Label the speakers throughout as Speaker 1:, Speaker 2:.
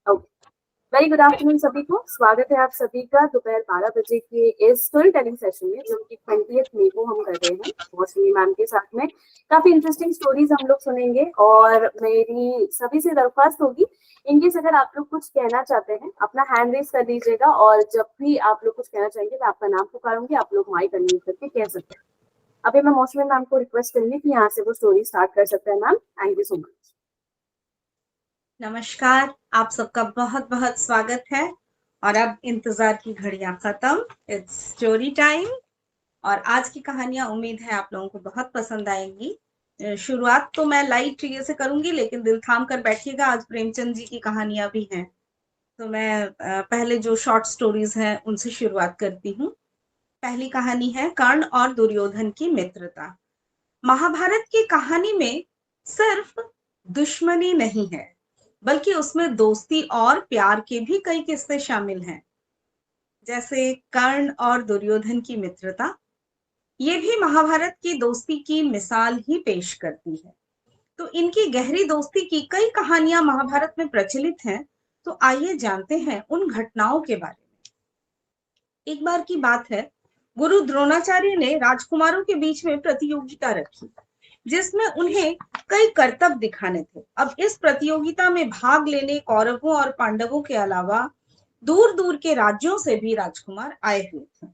Speaker 1: Okay. Very good afternoon सभी को। स्वागत है आप सभी का दोपहर 12 बजे के इस स्टोरी टेलिंग सेशन में, जो कि 20th मई को हम कर रहे हैं मौसमी मैम के साथ में। काफी इंटरेस्टिंग स्टोरीज हम लोग सुनेंगे और मेरी सभी से दरख्वास्त होगी, इनकेस अगर आप लोग कुछ कहना चाहते हैं अपना हैंड रेज कर दीजिएगा, और जब भी आप लोग कुछ कहना चाहेंगे मैं आपका नाम पुकारूंगी, आप लोग माइक अनम्यूट करके कह सकते हैं। अभी मैं मौसमी मैम को रिक्वेस्ट करूंगी कि यहाँ से वो स्टोरी स्टार्ट कर सकते हैं। Ma'am, thank you so much.
Speaker 2: नमस्कार, आप सबका बहुत बहुत स्वागत है। और अब इंतजार की घड़ियां खत्म, इट्स स्टोरी टाइम। और आज की कहानियां उम्मीद है आप लोगों को बहुत पसंद आएंगी। शुरुआत तो मैं लाइट ये से करूंगी, लेकिन दिल थाम कर बैठिएगा, आज प्रेमचंद जी की कहानियां भी हैं। तो मैं पहले जो शॉर्ट स्टोरीज हैं उनसे शुरुआत करती हूँ। पहली कहानी है कर्ण और दुर्योधन की मित्रता। महाभारत की कहानी में सिर्फ दुश्मनी नहीं है, बल्कि उसमें दोस्ती और प्यार के भी कई किस्से शामिल हैं। जैसे कर्ण और दुर्योधन की मित्रता, ये भी महाभारत की दोस्ती की मिसाल ही पेश करती है। तो इनकी गहरी दोस्ती की कई कहानियां महाभारत में प्रचलित हैं। तो आइए जानते हैं उन घटनाओं के बारे में। एक बार की बात है, गुरु द्रोणाचार्य ने राजकुमारों के बीच में प्रतियोगिता रखी, जिसमें उन्हें कई करतब दिखाने थे। अब इस प्रतियोगिता में भाग लेने कौरवों और पांडवों के अलावा दूर दूर के राज्यों से भी राजकुमार आए हुए थे।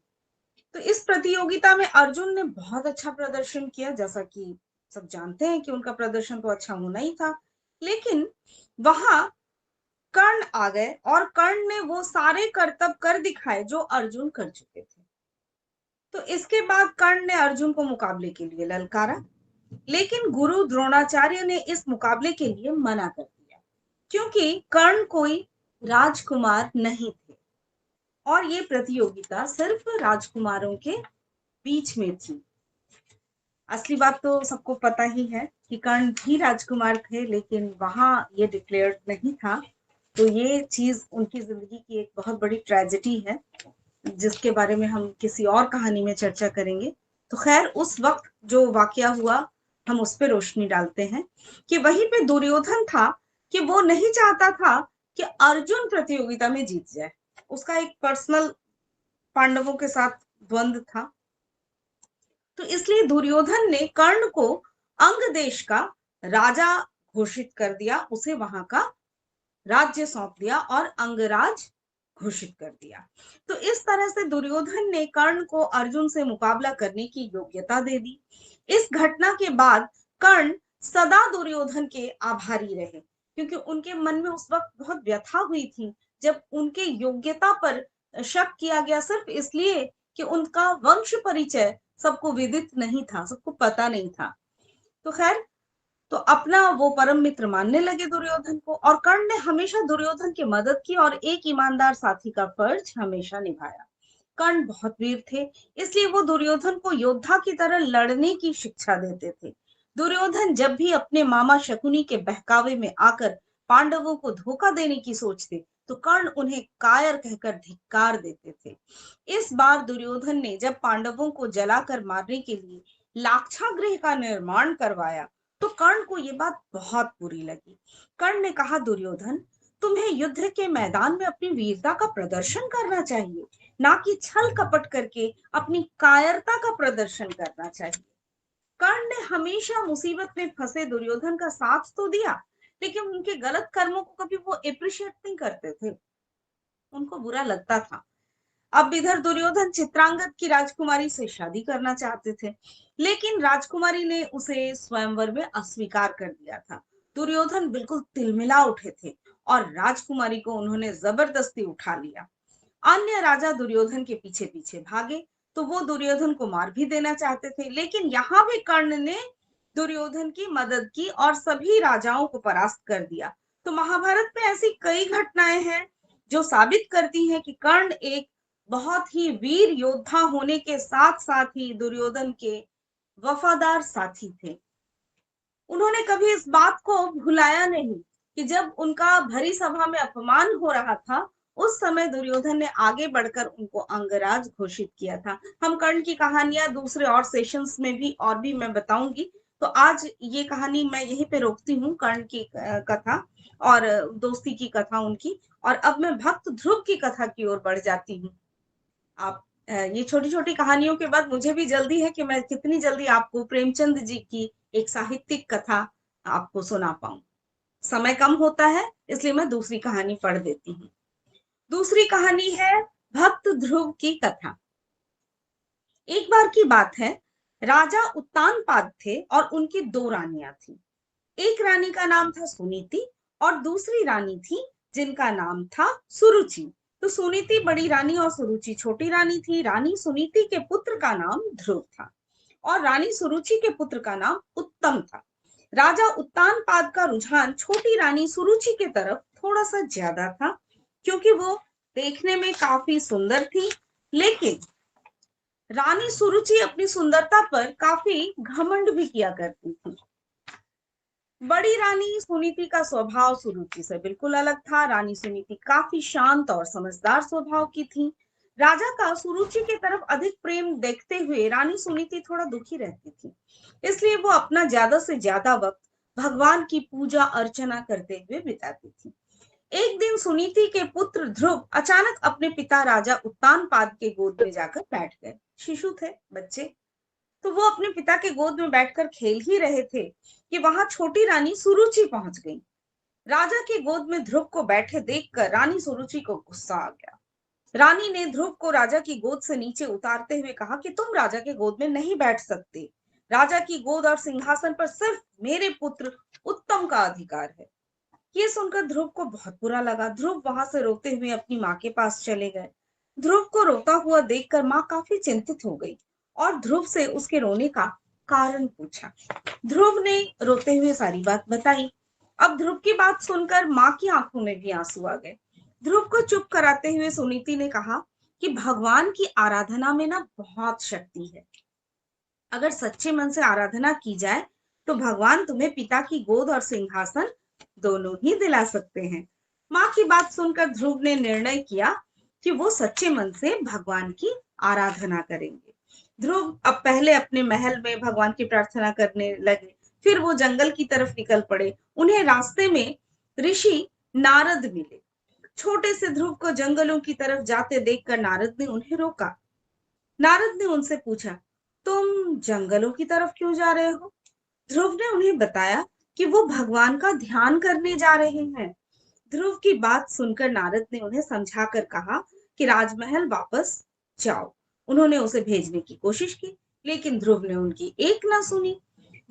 Speaker 2: तो इस प्रतियोगिता में अर्जुन ने बहुत अच्छा प्रदर्शन किया, जैसा कि सब जानते हैं कि उनका प्रदर्शन तो अच्छा होना ही था। लेकिन वहां कर्ण आ गए और कर्ण ने वो सारे करतब कर दिखाए जो अर्जुन कर चुके थे। तो इसके बाद कर्ण ने अर्जुन को मुकाबले के लिए ललकारा, लेकिन गुरु द्रोणाचार्य ने इस मुकाबले के लिए मना कर दिया, क्योंकि कर्ण कोई राजकुमार नहीं थे और ये प्रतियोगिता सिर्फ राजकुमारों के बीच में थी। असली बात तो सबको पता ही है कि कर्ण भी राजकुमार थे, लेकिन वहां ये डिक्लेयर्ड नहीं था। तो ये चीज उनकी जिंदगी की एक बहुत बड़ी ट्रेजेडी है, जिसके बारे में हम किसी और कहानी में चर्चा करेंगे। तो खैर, उस वक्त जो वाकया हुआ, हम उस पर रोशनी डालते हैं कि वहीं पे दुर्योधन था कि वो नहीं चाहता था कि अर्जुन प्रतियोगिता में जीत जाए। उसका एक पर्सनल पांडवों के साथ द्वंद था। तो इसलिए दुर्योधन ने कर्ण को अंग देश का राजा घोषित कर दिया, उसे वहां का राज्य सौंप दिया और अंगराज घोषित कर दिया। तो इस तरह से दुर्योधन ने कर्ण को अर्जुन से मुकाबला करने की योग्यता दे दी। इस घटना के बाद कर्ण सदा दुर्योधन के आभारी रहे, क्योंकि उनके मन में उस वक्त बहुत व्यथा हुई थी जब उनके योग्यता पर शक किया गया, सिर्फ इसलिए कि उनका वंश परिचय सबको विदित नहीं था, सबको पता नहीं था। तो खैर, तो अपना वो परम मित्र मानने लगे दुर्योधन को, और कर्ण ने हमेशा दुर्योधन की मदद की और एक ईमानदार साथी का फर्ज हमेशा निभाया। कर्ण बहुत वीर थे, इसलिए वो दुर्योधन को योद्धा की तरह लड़ने की शिक्षा देते थे। दुर्योधन जब भी अपने मामा शकुनी के बहकावे में आकर पांडवों को धोखा देने की सोचते, तो कर्ण उन्हें कायर कहकर धिक्कार देते थे। इस बार दुर्योधन ने जब पांडवों को जलाकर मारने के लिए लाक्षागृह का निर्माण करवाया, तो कर्ण को ये बात बहुत बुरी लगी। कर्ण ने कहा, दुर्योधन, तुम्हें युद्ध के मैदान में अपनी वीरता का प्रदर्शन करना चाहिए, ना कि छल कपट करके अपनी कायरता का प्रदर्शन करना चाहिए। कर्ण ने हमेशा मुसीबत में फंसे दुर्योधन का साथ तो दिया, लेकिन उनके गलत कर्मों को कभी वो अप्रिशिएट नहीं करते थे, उनको बुरा लगता था। अब इधर दुर्योधन चित्रांगद की राजकुमारी से शादी करना चाहते थे, लेकिन राजकुमारी ने उसे स्वयंवर में अस्वीकार कर दिया था। दुर्योधन बिल्कुल तिलमिला उठे थे और राजकुमारी को उन्होंने जबरदस्ती उठा लिया। अन्य राजा दुर्योधन के पीछे पीछे भागे, तो वो दुर्योधन को मार भी देना चाहते थे, लेकिन यहाँ भी कर्ण ने दुर्योधन की मदद की और सभी राजाओं को परास्त कर दिया। तो महाभारत में ऐसी कई घटनाएं हैं जो साबित करती हैं कि कर्ण एक बहुत ही वीर योद्धा होने के साथ साथ ही दुर्योधन के वफादार साथी थे। उन्होंने कभी इस बात को भुलाया नहीं कि जब उनका भरी सभा में अपमान हो रहा था, उस समय दुर्योधन ने आगे बढ़कर उनको अंगराज घोषित किया था। हम कर्ण की कहानियां दूसरे और सेशंस में भी और भी मैं बताऊंगी, तो आज ये कहानी मैं यहीं पे रोकती हूँ, कर्ण की कथा और दोस्ती की कथा उनकी, और अब मैं भक्त ध्रुव की कथा की ओर बढ़ जाती हूँ। आप ये छोटी-छोटी कहानियों के बाद मुझे भी जल्दी है कि मैं कितनी जल्दी आपको प्रेमचंद जी की एक साहित्यिक कथा आपको सुना पाऊँ। समय कम होता है, इसलिए मैं दूसरी कहानी पढ़ देती हूँ। दूसरी कहानी है भक्त ध्रुव की कथा। एक बार की बात है, राजा उत्तानपाद थे और उनकी 2 रानियां थी। एक रानी का नाम था सुनीति और दूसरी रानी थी जिनका नाम था सुरुचि। तो सुनीति बड़ी रानी और सुरुचि छोटी रानी थी। रानी सुनीति के पुत्र का नाम ध्रुव था और रानी सुरुचि के पुत्र का नाम उत्तम था। राजा उत्तानपाद का रुझान छोटी रानी सुरुचि के तरफ थोड़ा सा ज्यादा था, क्योंकि वो देखने में काफी सुंदर थी। लेकिन रानी सुरुचि अपनी सुंदरता पर काफी घमंड भी किया करती थी। बड़ी रानी सुनीति का स्वभाव सुरुचि से बिल्कुल अलग था। रानी सुनीति काफी शांत और समझदार स्वभाव की थी। राजा का सुरुचि की तरफ अधिक प्रेम देखते हुए रानी सुनीति थोड़ा दुखी रहती थी, इसलिए वो अपना ज्यादा से ज्यादा वक्त भगवान की पूजा अर्चना करते हुए बिताती थी। एक दिन सुनीति के पुत्र ध्रुव अचानक अपने पिता राजा उत्तानपाद के गोद में जाकर बैठ गए। शिशु थे, बच्चे। तो वो अपने पिता के गोद में बैठकर खेल ही रहे थे कि वहां छोटी रानी सुरुचि पहुंच गई। राजा के गोद में ध्रुव को बैठे देखकर रानी सुरुचि को गुस्सा आ गया। रानी ने ध्रुव को राजा की गोद से नीचे उतारते हुए कहा कि तुम राजा के गोद में नहीं बैठ सकते। राजा की गोद और सिंहासन पर सिर्फ मेरे पुत्र उत्तम का अधिकार है। ये सुनकर ध्रुव को बहुत बुरा लगा। ध्रुव वहां से रोते हुए अपनी माँ के पास चले गए। ध्रुव को रोता हुआ देखकर माँ काफी चिंतित हो गई और ध्रुव से उसके रोने का कारण पूछा। ध्रुव ने रोते हुए सारी बात बताई। अब ध्रुव की बात सुनकर माँ की आंखों में भी आंसू आ गए। ध्रुव को चुप कराते हुए सुनीति ने कहा कि भगवान की आराधना में ना बहुत शक्ति है। अगर सच्चे मन से आराधना की जाए तो भगवान तुम्हें पिता की गोद और सिंहासन दोनों ही दिला सकते हैं। माँ की बात सुनकर ध्रुव ने निर्णय किया कि वो सच्चे मन से भगवान की आराधना करेंगे। ध्रुव अब पहले अपने महल में भगवान की प्रार्थना करने लगे, फिर वो जंगल की तरफ निकल पड़े। उन्हें रास्ते में ऋषि नारद मिले। छोटे से ध्रुव को जंगलों की तरफ जाते देखकर नारद ने उन्हें रोका। नारद ने उनसे पूछा, तुम जंगलों की तरफ क्यों जा रहे हो? ध्रुव ने उन्हें बताया कि वो भगवान का ध्यान करने जा रहे हैं। ध्रुव की बात सुनकर नारद ने उन्हें समझाकर कहा कि राजमहल वापस जाओ। उन्होंने उसे भेजने की कोशिश की, लेकिन ध्रुव ने उनकी एक ना सुनी।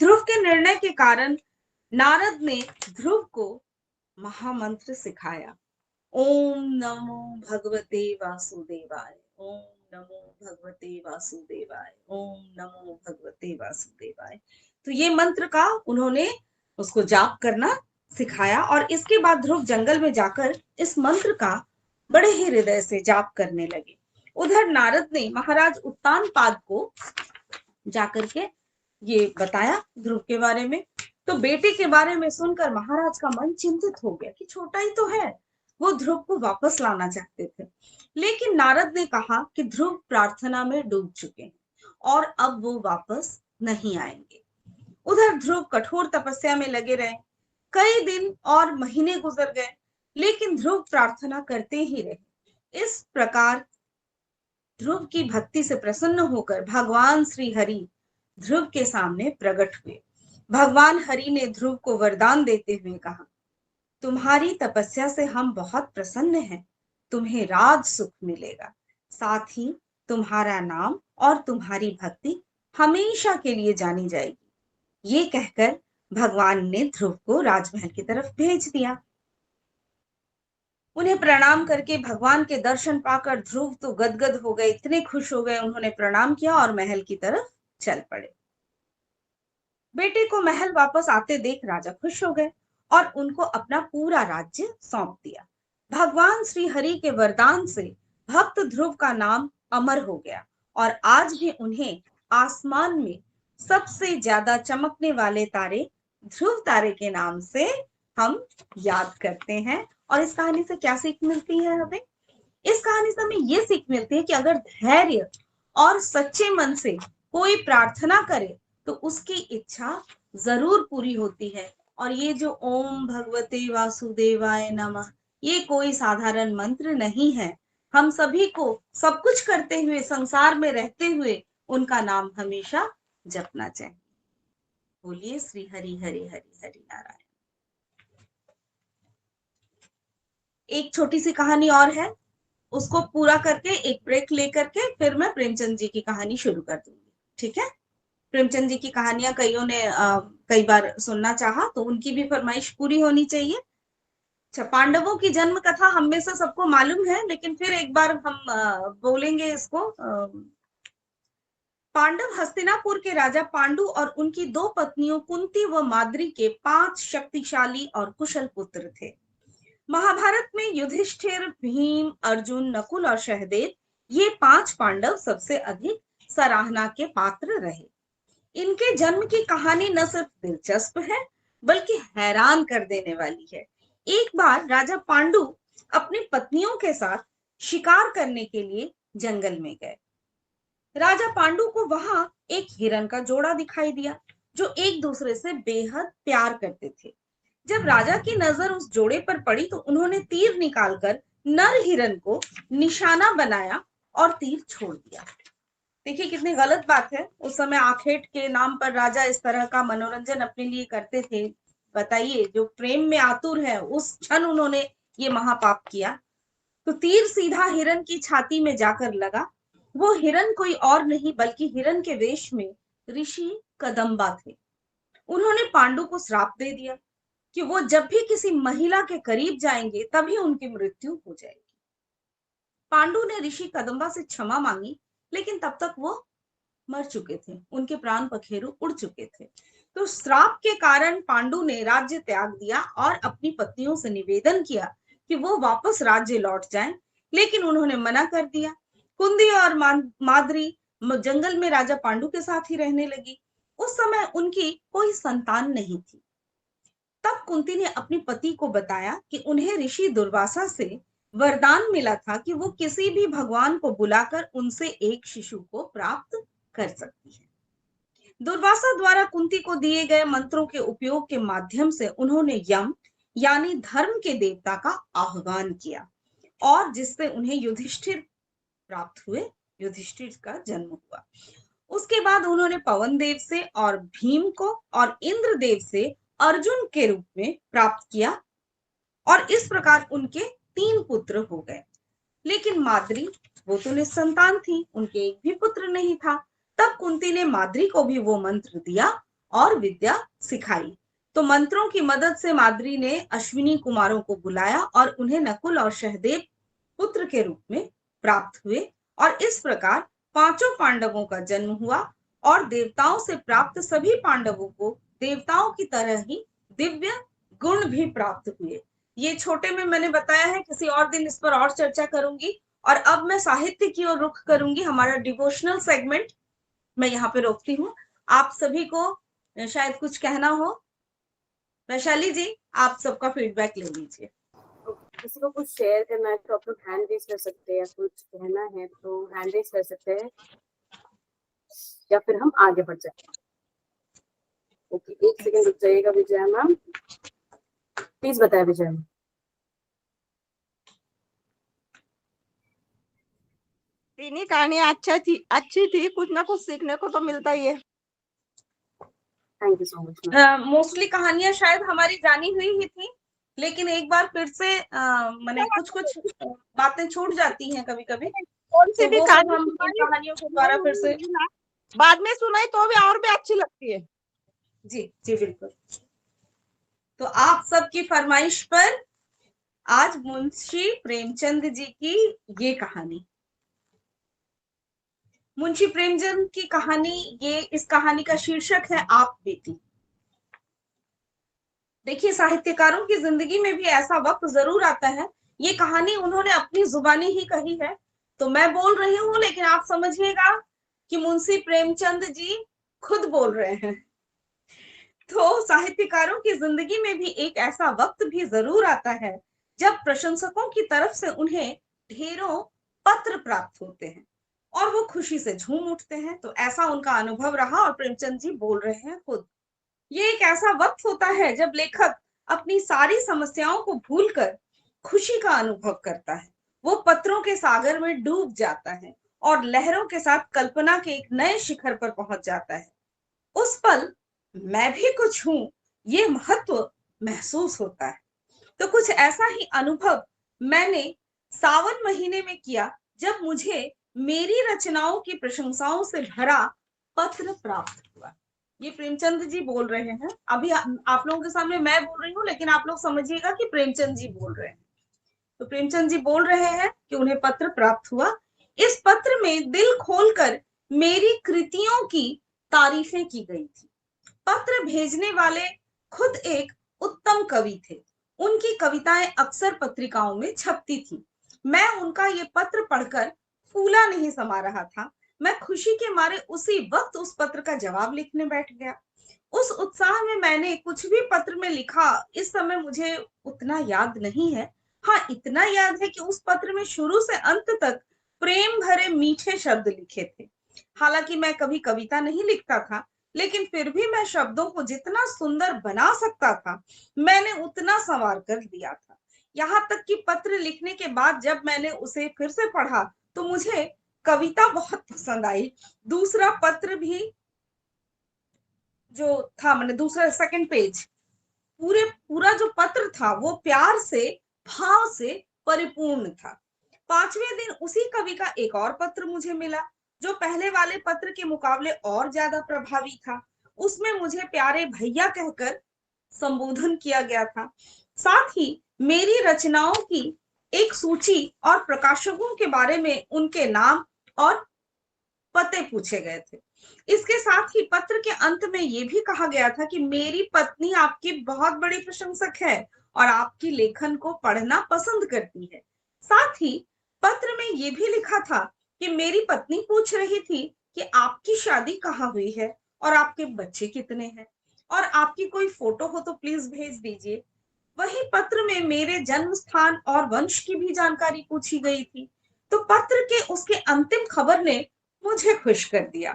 Speaker 2: ध्रुव के निर्णय के कारण नारद ने ध्रुव को महामंत्र सिखाया। ओम नमो भगवते वासुदेवाय, ओम नमो भगवते वासुदेवाय, ओम नमो भगवते वासुदेवाय। तो ये मंत्र का उन्होंने उसको जाप करना सिखाया और इसके बाद ध्रुव जंगल में जाकर इस मंत्र का बड़े ही हृदय से जाप करने लगे। उधर नारद ने महाराज उत्तानपाद को जाकर के ये बताया ध्रुव के बारे में। तो बेटे के बारे में सुनकर महाराज का मन चिंतित हो गया कि छोटा ही तो है। वो ध्रुव को वापस लाना चाहते थे, लेकिन नारद ने कहा कि ध्रुव प्रार्थना में डूब चुके हैं और अब वो वापस नहीं आएंगे। उधर ध्रुव कठोर तपस्या में लगे रहे। कई दिन और महीने गुजर गए, लेकिन ध्रुव प्रार्थना करते ही रहे। इस प्रकार ध्रुव की भक्ति से प्रसन्न होकर भगवान श्री हरि ध्रुव के सामने प्रकट हुए। भगवान हरि ने ध्रुव को वरदान देते हुए कहा, तुम्हारी तपस्या से हम बहुत प्रसन्न हैं। तुम्हें राज सुख मिलेगा, साथ ही तुम्हारा नाम और तुम्हारी भक्ति हमेशा के लिए जानी जाएगी। ये कहकर भगवान ने ध्रुव को राजमहल की तरफ भेज दिया। उन्हें प्रणाम करके भगवान के दर्शन पाकर ध्रुव तो गदगद हो गए, इतने खुश हो गए। उन्होंने प्रणाम किया और महल की तरफ चल पड़े। बेटे को महल वापस आते देख राजा खुश हो गए और उनको अपना पूरा राज्य सौंप दिया। भगवान श्री हरि के वरदान से भक्त ध्रुव का नाम अमर हो गया और आज भी उन्हें आसमान में सबसे ज्यादा चमकने वाले तारे ध्रुव तारे के नाम से हम याद करते हैं। और इस कहानी से क्या सीख मिलती है हमें? इस कहानी से हमें ये सीख मिलती है कि अगर धैर्य और सच्चे मन से कोई प्रार्थना करे तो उसकी इच्छा जरूर पूरी होती है। और ये जो ओम भगवते वासुदेवाय नमः, ये कोई साधारण मंत्र नहीं है। हम सभी को सब कुछ करते हुए, संसार में रहते हुए उनका नाम हमेशा जपना चाहिए। बोलिए श्री हरि हरि हरि हरि नारायण। एक छोटी सी कहानी और है, उसको पूरा करके एक ब्रेक लेकर के फिर मैं प्रेमचंद जी की कहानी शुरू कर दूंगी, ठीक है। प्रेमचंद जी की कहानियां कईयों ने कई बार सुनना चाहा, तो उनकी भी फरमाइश पूरी होनी चाहिए। अच्छा, पांडवों की जन्म कथा हम में से सबको मालूम है, लेकिन फिर एक बार हम बोलेंगे इसको। पांडव हस्तिनापुर के राजा पांडु और उनकी दो पत्नियों कुंती व माद्री के 5 शक्तिशाली और कुशल पुत्र थे। महाभारत में युधिष्ठिर, भीम, अर्जुन, नकुल और सहदेव, ये 5 पांडव सबसे अधिक सराहना के पात्र रहे। इनके जन्म की कहानी न सिर्फ दिलचस्प है बल्कि हैरान कर देने वाली है। एक बार राजा पांडु अपनी पत्नियों के साथ शिकार करने के लिए जंगल में गए। राजा पांडु को वहां एक हिरन का जोड़ा दिखाई दिया जो एक दूसरे से बेहद प्यार करते थे। जब राजा की नजर उस जोड़े पर पड़ी तो उन्होंने तीर निकालकर नर हिरन को निशाना बनाया और तीर छोड़ दिया। देखिए कितनी गलत बात है। उस समय आखेट के नाम पर राजा इस तरह का मनोरंजन अपने लिए करते थे। बताइए, जो प्रेम में आतुर है उस क्षण उन्होंने ये महापाप किया। तो तीर सीधा हिरन की छाती में जाकर लगा। वो हिरन कोई और नहीं बल्कि हिरन के वेश में ऋषि कदम्बा थे। उन्होंने पांडु को श्राप दे दिया कि वो जब भी किसी महिला के करीब जाएंगे तभी उनकी मृत्यु हो जाएगी। पांडु ने ऋषि कदम्बा से क्षमा मांगी, लेकिन तब तक वो मर चुके थे, उनके प्राण पखेरु उड़ चुके थे। तो श्राप के कारण पांडु ने राज्य त्याग दिया और अपनी पत्नियों से निवेदन किया कि वो वापस राज्य लौट जाएं, लेकिन उन्होंने मना कर दिया। कुंती और माद्री जंगल में राजा पांडु के साथ ही रहने लगी। उस समय उनकी कोई संतान नहीं थी। तब कुंती ने अपने पति को बताया कि उन्हें ऋषि दुर्वासा से वरदान मिला था कि वो किसी भी भगवान को बुलाकर उनसे एक शिशु को प्राप्त कर सकती है। दुर्वासा द्वारा कुंती को दिए गए मंत्रों के उपयोग के माध्यम से उन्होंने यम यानी धर्म के देवता का आह्वान किया और जिससे उन्हें युधिष्ठिर प्राप्त हुए, युधिष्ठिर का जन्म हुआ। उसके बाद उन्होंने पवन देव से और भीम को और इंद्र देव से अर्जुन के रूप में प्राप्त किया और इस प्रकार उनके 3 पुत्र हो गए। लेकिन माद्री, वो तो निसंतान थी, उनके एक भी पुत्र नहीं था। तब कुंती ने माद्री को भी वो मंत्र दिया और विद्या सिखाई। तो मंत्रों की मदद से माद्री ने अश्विनी कुमारों को बुलाया और उन्हें नकुल और सहदेव पुत्र के रूप में प्राप्त हुए और इस प्रकार 5 पांडवों का जन्म हुआ और देवताओं से प्राप्त सभी पांडवों को देवताओं की तरह ही दिव्य गुण भी प्राप्त हुए। ये छोटे में मैंने बताया है, किसी और दिन इस पर और चर्चा करूंगी। और अब मैं साहित्य की ओर रुख करूंगी। हमारा डिवोशनल सेगमेंट मैं यहाँ पे रोकती हूँ। आप सभी को शायद कुछ कहना हो। वैशाली जी, आप सबका फीडबैक ले लीजिए।
Speaker 1: किसी को कुछ शेयर करना है तो आप लोग हैंड रेज कर सकते हैं, या कुछ कहना है तो हैंड रेज कर सकते हैं, या फिर हम आगे बढ़ जाए। ओके, 1 सेकंड रुक जाइएगा विजया मैम, प्लीज बताएं विजया मैम।
Speaker 3: तीनों कहानियां अच्छी थी, कुछ ना कुछ सीखने को तो मिलता ही है।
Speaker 1: Thank you so much.
Speaker 2: Mostly कहानियां शायद हमारी जानी हुई ही थी, लेकिन एक बार फिर से मैंने कुछ बातें छूट जाती हैं कभी कभी,
Speaker 3: कौन सी
Speaker 2: तो
Speaker 3: भी
Speaker 2: वो सब हम इन
Speaker 3: कहानी
Speaker 2: कहानियों को दोबारा फिर से
Speaker 3: बाद में सुनाई तो भी और भी अच्छी लगती है।
Speaker 2: जी जी बिल्कुल। तो आप सबकी फरमाइश पर आज मुंशी प्रेमचंद जी की ये कहानी, मुंशी प्रेमचंद की कहानी, ये इस कहानी का शीर्षक है आप बेटी। देखिए, साहित्यकारों की जिंदगी में भी ऐसा वक्त जरूर आता है। ये कहानी उन्होंने अपनी जुबानी ही कही है, तो मैं बोल रही हूँ, लेकिन आप समझिएगा कि मुंशी प्रेमचंद जी खुद बोल रहे हैं। तो साहित्यकारों की जिंदगी में भी एक ऐसा वक्त भी जरूर आता है जब प्रशंसकों की तरफ से उन्हें ढेरों पत्र प्राप्त होते हैं और वो खुशी से झूम उठते हैं। तो ऐसा उनका अनुभव रहा और प्रेमचंद जी बोल रहे हैं खुद। ये एक ऐसा वक्त होता है जब लेखक अपनी सारी समस्याओं को भूलकर खुशी का अनुभव करता है। वो पत्रों के सागर में डूब जाता है और लहरों के साथ कल्पना के एक नए शिखर पर पहुंच जाता है। उस पल मैं भी कुछ हूं, ये महत्व महसूस होता है। तो कुछ ऐसा ही अनुभव मैंने सावन महीने में किया, जब मुझे मेरी रचनाओं की प्रशंसाओं से भरा पत्र प्राप्त हुआ। ये प्रेमचंद जी बोल रहे हैं। अभी आप लोगों के सामने मैं बोल रही हूँ, लेकिन आप लोग समझिएगा कि प्रेमचंद जी बोल रहे हैं। तो प्रेमचंद जी बोल रहे हैं कि उन्हें पत्र प्राप्त हुआ। इस पत्र में दिल खोलकर मेरी कृतियों की तारीफें की गई थी। पत्र भेजने वाले खुद एक उत्तम कवि थे। उनकी कविताएं अक्सर पत्रिकाओं में छपती थी। मैं उनका ये पत्र पढ़कर फूला नहीं समा रहा था। मैं खुशी के मारे उसी वक्त उस पत्र का जवाब लिखने बैठ गया। उस उत्साह में मैंने कुछ भी पत्र में लिखा, इस समय मुझे उतना याद नहीं है। हाँ, इतना याद है कि उस पत्र में शुरू से अंत तक प्रेम भरे मीठे शब्द लिखे थे। हालांकि मैं कभी कविता नहीं लिखता था, लेकिन फिर भी मैं शब्दों को जितना सुंदर बना सकता था, मैंने उतना संवार कर दिया था। यहाँ तक कि पत्र लिखने के बाद जब मैंने उसे फिर से पढ़ा, तो मुझे कविता बहुत पसंद आई। दूसरा पत्र भी जो था, मैंने दूसरा सेकंड पेज, पूरा जो पत्र था वो प्यार से, भाव से परिपूर्ण था। 5वें दिन उसी कवि का एक और पत्र मुझे मिला, जो पहले वाले पत्र के मुकाबले और ज्यादा प्रभावी था। उसमें मुझे प्यारे भैया कहकर संबोधन किया गया था। साथ ही मेरी रचनाओं की एक सूची और प्रकाशकों के बारे में उनके नाम और पते पूछे गए थे। इसके साथ ही पत्र के अंत में यह भी कहा गया था कि मेरी पत्नी आपकी बहुत बड़ी प्रशंसक है और आपकी लेखन को पढ़ना पसंद करती है। साथ ही पत्र में यह भी लिखा था कि मेरी पत्नी पूछ रही थी कि आपकी शादी कहाँ हुई है और आपके बच्चे कितने हैं, और आपकी कोई फोटो हो तो प्लीज भेज दीजिए। वही पत्र में मेरे जन्म स्थान और वंश की भी जानकारी पूछी गई थी। तो पत्र के उसके अंतिम खबर ने मुझे खुश कर दिया।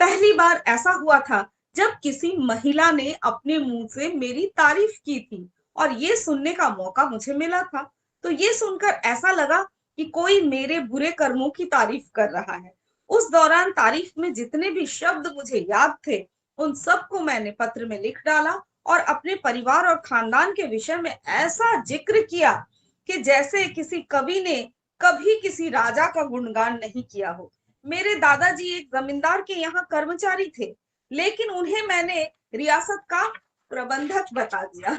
Speaker 2: पहली बार ऐसा हुआ था जब किसी महिला ने अपने मुंह से मेरी तारीफ की थी, और ये सुनने का मौका मुझे मिला था। तो ये सुनकर ऐसा लगा कि कोई मेरे बुरे कर्मों की तारीफ कर रहा है। उस दौरान तारीफ में जितने भी शब्द मुझे याद थे, उन सबको मैंने पत्र में लिख डाला और अपने परिवार और खानदान के विषय में ऐसा जिक्र किया कि जैसे किसी कवि ने कभी किसी राजा का गुणगान नहीं किया हो। मेरे दादाजी एक जमींदार के यहाँ कर्मचारी थे, लेकिन उन्हें मैंने रियासत का प्रबंधक बता दिया,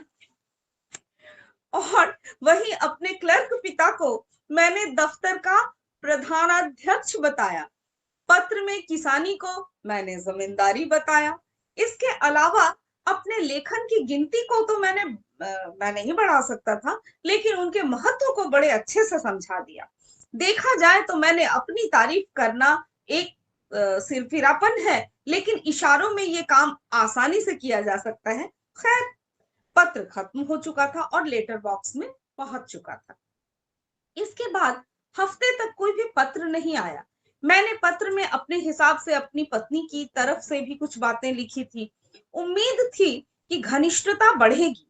Speaker 2: और वही अपने क्लर्क पिता को मैंने दफ्तर का प्रधानाध्यक्ष बताया। पत्र में किसानी को मैंने जमींदारी बताया। इसके अलावा अपने लेखन की गिनती को तो मैं नहीं बढ़ा सकता था, लेकिन उनके महत्व को बड़े अच्छे से समझा दिया। देखा जाए तो मैंने अपनी तारीफ करना एक सिरफिरापन है, लेकिन इशारों में ये काम आसानी से किया जा सकता है। खैर, पत्र खत्म हो चुका था और लेटर बॉक्स में पहुंच चुका था। इसके बाद हफ्ते तक कोई भी पत्र नहीं आया। मैंने पत्र में अपने हिसाब से अपनी पत्नी की तरफ से भी कुछ बातें लिखी थी। उम्मीद थी कि घनिष्ठता बढ़ेगी,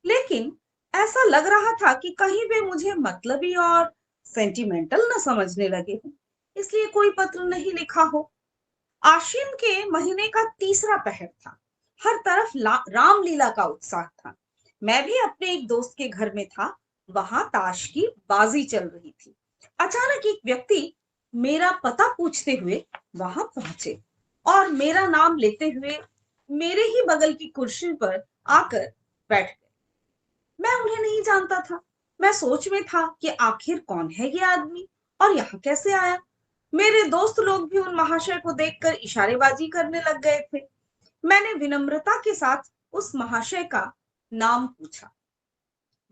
Speaker 2: लेकिन ऐसा लग रहा था कि कहीं वे मुझे मतलबी और सेंटिमेंटल न समझने लगे हों, इसलिए कोई पत्र नहीं लिखा हो। आश्विन के महीने का तीसरा पहर था। हर तरफ रामलीला का उत्साह था। मैं भी अपने एक दोस्त के घर में था। वहां ताश की बाजी चल रही थी। अचानक एक व्यक्ति मेरा पता पूछते हुए वहां पहुंचे और मेरा नाम लेते हुए मेरे ही बगल की कुर्सी पर आकर बैठ गए। मैं उन्हें नहीं जानता था। मैं सोच में था कि आखिर कौन है ये आदमी और यहाँ कैसे आया। मेरे दोस्त लोग भी उन महाशय को देखकर इशारेबाजी करने लग गए थे। मैंने विनम्रता के साथ उस महाशय का नाम पूछा।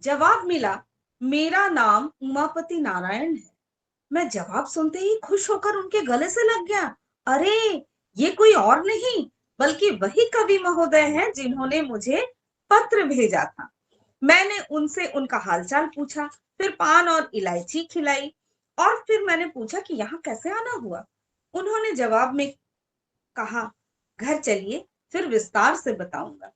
Speaker 2: जवाब मिला, मेरा नाम उमापति नारायण है। मैं जवाब सुनते ही खुश होकर उनके गले से लग गया। अरे, ये कोई और नहीं बल्कि वही कवि महोदय हैं जिन्होंने मुझे पत्र भेजा था। मैंने उनसे उनका हालचाल पूछा, फिर पान और इलायची खिलाई, और फिर मैंने पूछा कि यहाँ कैसे आना हुआ। उन्होंने जवाब में कहा, घर चलिए, फिर विस्तार से बताऊंगा।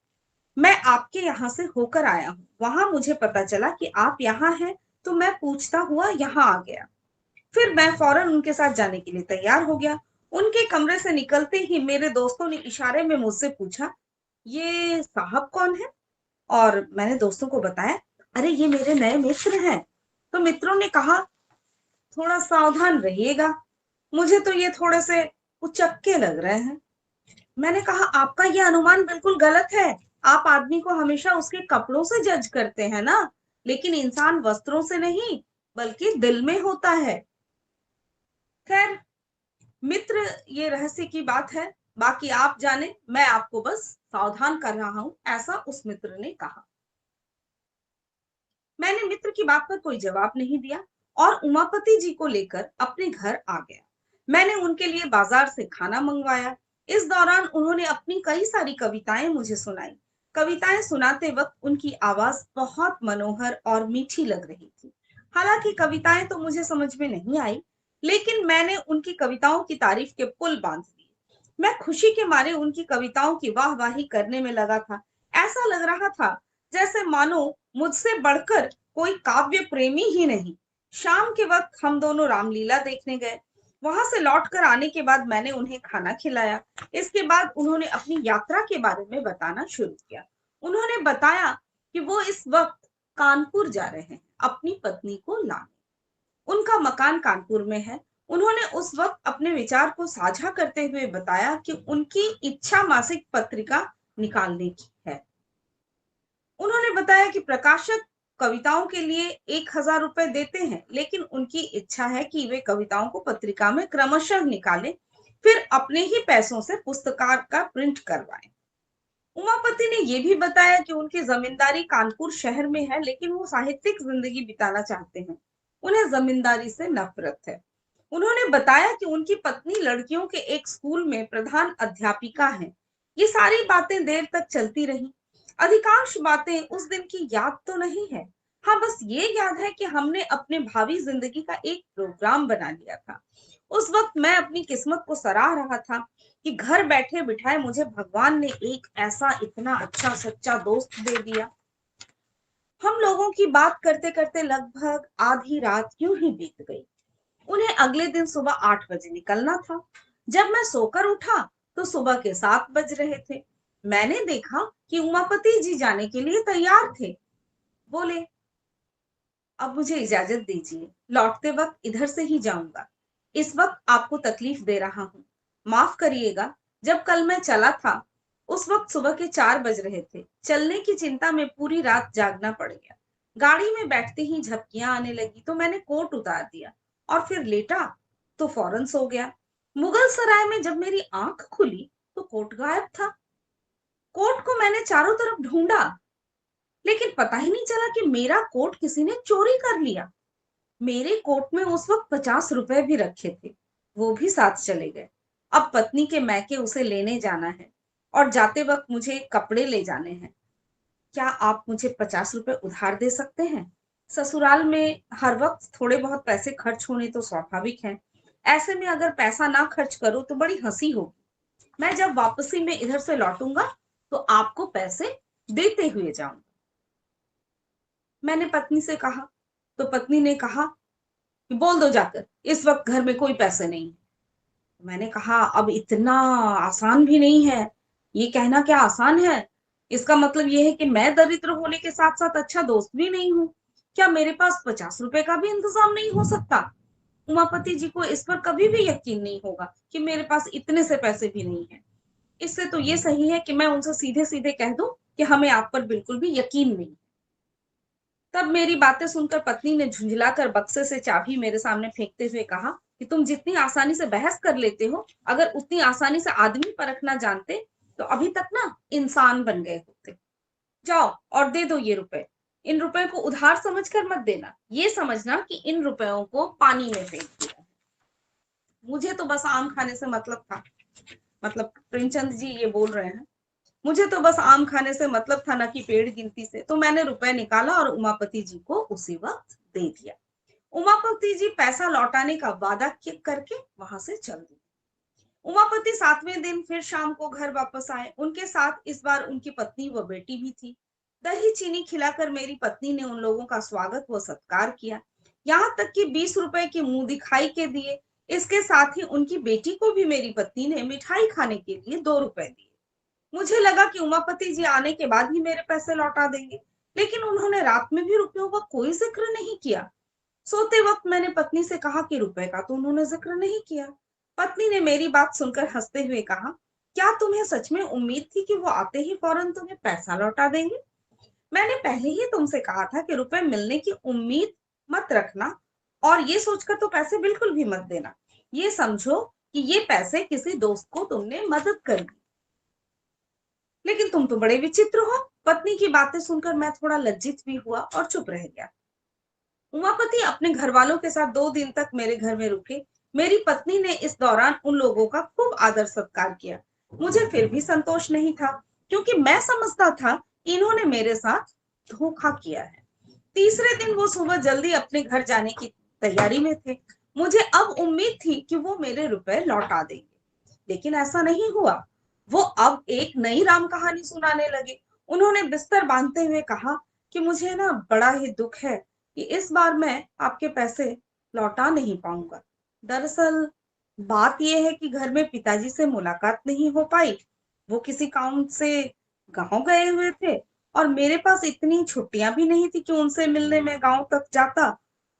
Speaker 2: मैं आपके यहाँ से होकर आया हूँ, वहां मुझे पता चला कि आप यहाँ हैं, तो मैं पूछता हुआ यहाँ आ गया। फिर मैं फौरन उनके साथ जाने के लिए तैयार हो गया। उनके कमरे से निकलते ही मेरे दोस्तों ने इशारे में मुझसे पूछा, ये साहब कौन है? और मैंने दोस्तों को बताया, अरे ये मेरे नए मित्र हैं। तो मित्रों ने कहा, थोड़ा सावधान रहिएगा, मुझे तो ये थोड़े से उचक्के लग रहे हैं। मैंने कहा, आपका ये अनुमान बिल्कुल गलत है। आप आदमी को हमेशा उसके कपड़ों से जज करते हैं ना, लेकिन इंसान वस्त्रों से नहीं बल्कि दिल में होता है। खैर, मित्र ये रहस्य की बात है, बाकी आप जाने, मैं आपको बस सावधान कर रहा हूं, ऐसा उस मित्र ने कहा। मैंने मित्र की बात पर कोई जवाब नहीं दिया और उमापति जी को लेकर अपने घर आ गया। मैंने उनके लिए बाजार से खाना मंगवाया। इस दौरान उन्होंने अपनी कई सारी कविताएं मुझे सुनाई। कविताएं सुनाते वक्त उनकी आवाज बहुत मनोहर और मीठी लग रही थी। हालांकि कविताएं तो मुझे समझ में नहीं आई, लेकिन मैंने उनकी कविताओं की तारीफ के पुल बांध दिए। मैं खुशी के मारे उनकी कविताओं की वाहवाही करने में लगा था। ऐसा लग रहा था जैसे मानो मुझसे बढ़कर कोई काव्य प्रेमी ही नहीं। शाम के वक्त हम दोनों रामलीला देखने गए। वहां से लौटकर आने के बाद मैंने उन्हें खाना खिलाया। इसके बाद उन्होंने अपनी यात्रा के बारे में बताना शुरू किया। उन्होंने बताया कि वो इस वक्त कानपुर जा रहे हैं अपनी पत्नी को लाने। उनका मकान कानपुर में है। उन्होंने उस वक्त अपने विचार को साझा करते हुए बताया कि उनकी इच्छा मासिक पत्रिका निकालने की है। उन्होंने बताया कि प्रकाशक कविताओं के लिए 1,000 रुपए देते हैं, लेकिन उनकी इच्छा है कि वे कविताओं को पत्रिका में क्रमशः निकालें, फिर अपने ही पैसों से पुस्तकार का प्रिंट करवाएं। उमापति ने यह भी बताया कि उनकी जमींदारी कानपुर शहर में है, लेकिन वो साहित्यिक जिंदगी बिताना चाहते हैं। उन्हें जमींदारी से नफरत है। उन्होंने बताया कि उनकी पत्नी लड़कियों के एक स्कूल में प्रधान अध्यापिका है। ये सारी बातें देर तक चलती रही। अधिकांश बातें उस दिन की याद तो नहीं है। हाँ, बस ये याद है कि हमने अपने भावी जिंदगी का एक प्रोग्राम बना लिया था। उस वक्त मैं अपनी किस्मत को सराह रहा था कि घर बैठे बिठाए मुझे भगवान ने एक ऐसा इतना अच्छा सच्चा दोस्त दे दिया। हम लोगों की बात करते करते लगभग आधी रात यूं ही बीत गई। उन्हें अगले दिन सुबह 8 बजे निकलना था। जब मैं सोकर उठा तो सुबह के 7 बज रहे थे। मैंने देखा कि उमापति जी जाने के लिए तैयार थे। बोले, अब मुझे इजाजत दीजिए, लौटते वक्त इधर से ही जाऊंगा। इस वक्त आपको तकलीफ दे रहा हूँ, माफ करिएगा। जब कल मैं चला था उस वक्त सुबह के 4 बज रहे थे। चलने की चिंता में पूरी रात जागना पड़ गया। गाड़ी में बैठते ही झपकियां आने लगी तो मैंने कोट उतार दिया और फिर लेटा तो फौरन सो गया। मुगल सराय में जब मेरी आंख खुली तो कोट गायब था। कोट को मैंने चारों तरफ ढूंढा, लेकिन पता ही नहीं चला कि मेरा कोट किसी ने चोरी कर लिया। मेरे कोट में उस वक्त 50 रुपए भी रखे थे, वो भी साथ चले गए। अब पत्नी के मैके उसे लेने जाना है और जाते वक्त मुझे कपड़े ले जाने हैं। क्या आप मुझे 50 रुपए उधार दे सकते हैं? ससुराल में हर वक्त थोड़े बहुत पैसे खर्च होने तो स्वाभाविक है। ऐसे में अगर पैसा ना खर्च करो तो बड़ी हंसी होगी। मैं जब वापसी में इधर से लौटूंगा तो आपको पैसे देते हुए जाऊंगा। मैंने पत्नी से कहा तो पत्नी ने कहा कि बोल दो जाकर, इस वक्त घर में कोई पैसे नहीं है। मैंने कहा, अब इतना आसान भी नहीं है। ये कहना क्या आसान है? इसका मतलब ये है कि मैं दरिद्र होने के साथ साथ अच्छा दोस्त भी नहीं हूँ। क्या मेरे पास 50 रुपए का भी इंतजाम नहीं हो सकता? उमापति जी को इस पर कभी भी यकीन नहीं होगा कि मेरे पास इतने से पैसे भी नहीं है। इससे तो ये सही है कि मैं उनसे सीधे सीधे कह दूं कि हमें आप पर बिल्कुल भी यकीन नहीं। तब मेरी बातें सुनकर पत्नी ने झुंझलाकर बक्से से चाबी मेरे सामने फेंकते हुए कहा कि तुम जितनी आसानी से बहस कर लेते हो, अगर उतनी आसानी से आदमी परखना जानते तो अभी तक ना इंसान बन गए होते। जाओ और दे दो ये रुपए। इन रुपए को उधार समझकर मत देना, ये समझना कि इन रुपयों को पानी में फेंक दिया। मुझे तो बस आम खाने से मतलब था। मतलब प्रेमचंद जी ये बोल रहे हैं, मुझे तो बस आम खाने से मतलब था, ना कि पेड़ गिनती से। तो मैंने रुपए निकाला और उमापति जी को उसी वक्त दे दिया। उमापति जी पैसा लौटाने का वादा करके वहां से चल दिए। उमापति 7वें दिन फिर शाम को घर वापस आए। उनके साथ इस बार उनकी पत्नी व बेटी भी थी। दही चीनी खिलाकर मेरी पत्नी ने उन लोगों का स्वागत व सत्कार किया। यहाँ तक कि 20 रुपए की मुंह दिखाई के दिए। इसके साथ ही उनकी बेटी को भी मेरी पत्नी ने मिठाई खाने के लिए 2 रुपए दिए। मुझे लगा कि उमापति जी आने के बाद ही मेरे पैसे लौटा देंगे, लेकिन उन्होंने रात में भी रुपयों का कोई जिक्र नहीं किया। सोते वक्त मैंने पत्नी से कहा कि रुपए का तो उन्होंने जिक्र नहीं किया। पत्नी ने मेरी बात सुनकर हंसते हुए कहा, क्या तुम्हें सच में उम्मीद थी कि वो आते ही फौरन तुम्हें पैसा लौटा देंगे? मैंने पहले ही तुमसे कहा था कि रुपए मिलने की उम्मीद मत रखना, और ये सोचकर तो पैसे बिल्कुल भी मत देना। ये समझो कि ये पैसे किसी दोस्त को तुमने मदद कर दी। लेकिन तुम तो बड़े विचित्र हो। पत्नी की बातें सुनकर मैं थोड़ा लज्जित भी हुआ और चुप रह गया। उमापति अपने घर वालों के साथ 2 दिन तक मेरे घर में रुके। मेरी पत्नी ने इस दौरान उन लोगों का खूब आदर सत्कार किया। मुझे फिर भी संतोष नहीं था, क्योंकि मैं समझता था कि इन्होंने मेरे साथ धोखा किया है। तीसरे दिन वो सुबह जल्दी अपने घर जाने की तैयारी में थे। मुझे अब उम्मीद थी कि वो मेरे रुपए लौटा देंगे, लेकिन ऐसा नहीं हुआ। वो अब एक नई राम कहानी सुनाने लगे। उन्होंने बिस्तर बांधते हुए कहा कि मुझे ना बड़ा ही दुख है कि इस बार मैं आपके पैसे लौटा नहीं पाऊंगा। दरअसल बात यह है कि घर में पिताजी से मुलाकात नहीं हो पाई। वो किसी काम से गांव गए हुए थे, और मेरे पास इतनी छुट्टियां भी नहीं थी कि उनसे मिलने में गांव तक जाता।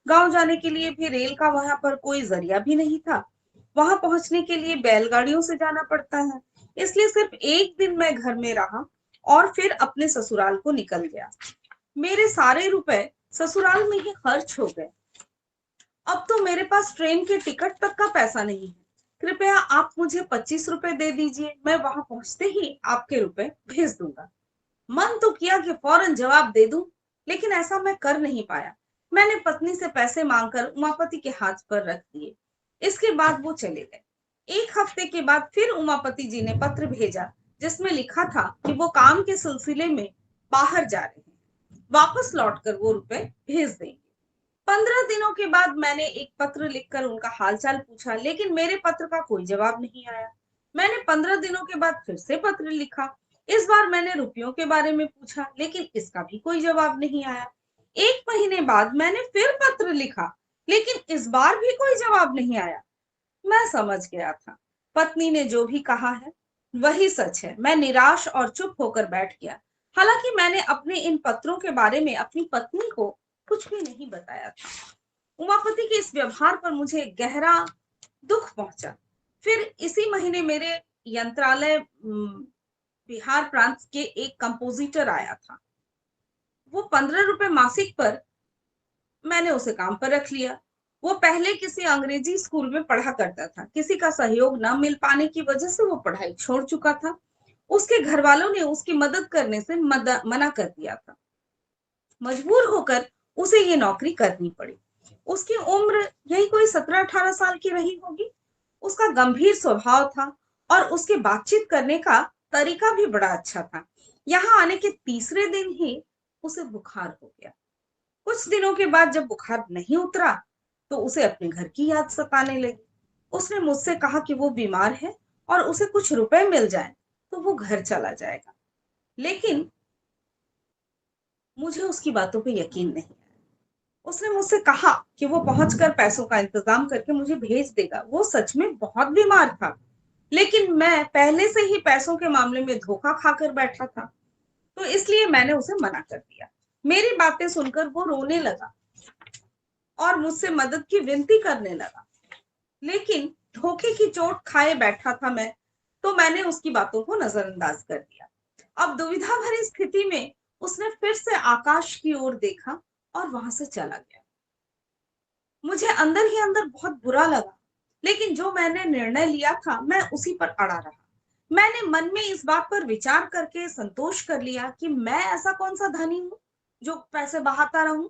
Speaker 2: गांव जाने के लिए भी रेल का वहां पर कोई जरिया भी नहीं था। वहां पहुंचने के लिए बैलगाड़ियों से जाना पड़ता है। इसलिए सिर्फ एक दिन मैं घर में रहा और फिर अपने ससुराल को निकल गया। मेरे सारे रुपए ससुराल में ही खर्च हो गए। अब तो मेरे पास ट्रेन के टिकट तक का पैसा नहीं है। कृपया आप मुझे 25 रुपए दे दीजिए, मैं वहां पहुंचते ही आपके रुपए भेज दूंगा। मन तो किया कि फौरन जवाब दे दूं, लेकिन ऐसा मैं कर नहीं पाया। मैंने पत्नी से पैसे मांगकर उमापति के हाथ पर रख दिए। इसके बाद वो चले गए। 1 हफ्ते के बाद फिर उमापति जी ने पत्र भेजा, जिसमें लिखा था कि वो काम के सिलसिले में बाहर जा रहे हैं, वापस लौटकर वो रुपए भेज देंगे। 15 दिनों के बाद मैंने एक पत्र लिखकर उनका हालचाल पूछा, लेकिन मेरे पत्र का कोई जवाब नहीं आया। मैंने 15 दिनों के बाद फिर से पत्र लिखा। इस बार मैंने रुपयों के बारे में पूछा, लेकिन इसका भी कोई जवाब नहीं आया। 1 महीने बाद मैंने फिर पत्र लिखा, लेकिन इस बार भी कोई जवाब नहीं आया। मैं समझ गया था, पत्नी ने जो भी कहा है वही सच है। मैं निराश और चुप होकर बैठ गया। हालांकि मैंने अपने इन पत्रों के बारे में अपनी पत्नी को कुछ भी नहीं बताया था। उमापति के इस व्यवहार पर मुझे गहरा दुख पहुंचा। फिर इसी महीने मेरे यंत्रालय बिहार प्रांत के एक कंपोजिटर आया था। वो 15 रुपए मासिक पर मैंने उसे काम पर रख लिया। वो पहले किसी अंग्रेजी स्कूल में पढ़ा करता था। किसी का सहयोग न मिल पाने की वजह से वो पढ़ाई छोड़ चुका था। उसके घर वालों ने उसकी मदद करने से मना कर दिया था। मजबूर होकर उसे ये नौकरी करनी पड़ी। उसकी उम्र यही कोई 17-18 साल की रही होगी। उसका गंभीर स्वभाव था और उसके बातचीत करने का तरीका भी बड़ा अच्छा था। यहाँ आने के तीसरे दिन ही उसे बुखार हो गया। कुछ दिनों के बाद जब बुखार नहीं उतरा, तो उसे अपने घर की याद सताने लगी। उसने मुझसे कहा कि वो बीमार है और उसे कुछ रुपए मिल जाए तो वो घर चला जाएगा। लेकिन मुझे उसकी बातों पे यकीन नहीं आया। उसने मुझसे कहा कि वो पहुंचकर पैसों का इंतजाम करके मुझे भेज देगा। वो सच में बहुत बीमार था, लेकिन मैं पहले से ही पैसों के मामले में धोखा खाकर बैठा था, तो इसलिए मैंने उसे मना कर दिया। मेरी बातें सुनकर वो रोने लगा और मुझसे मदद की विनती करने लगा, लेकिन धोखे की चोट खाए बैठा था मैं, तो मैंने उसकी बातों को नजरअंदाज कर दिया। अब दुविधा भरी स्थिति में उसने फिर से आकाश की ओर देखा और वहां से चला गया। मुझे अंदर ही अंदर बहुत बुरा लगा, लेकिन जो मैंने निर्णय लिया था मैं उसी पर अड़ा रहा। मैंने मन में इस बात पर विचार करके संतोष कर लिया कि मैं ऐसा कौन सा धनी हूं जो पैसे बहाता रहूं।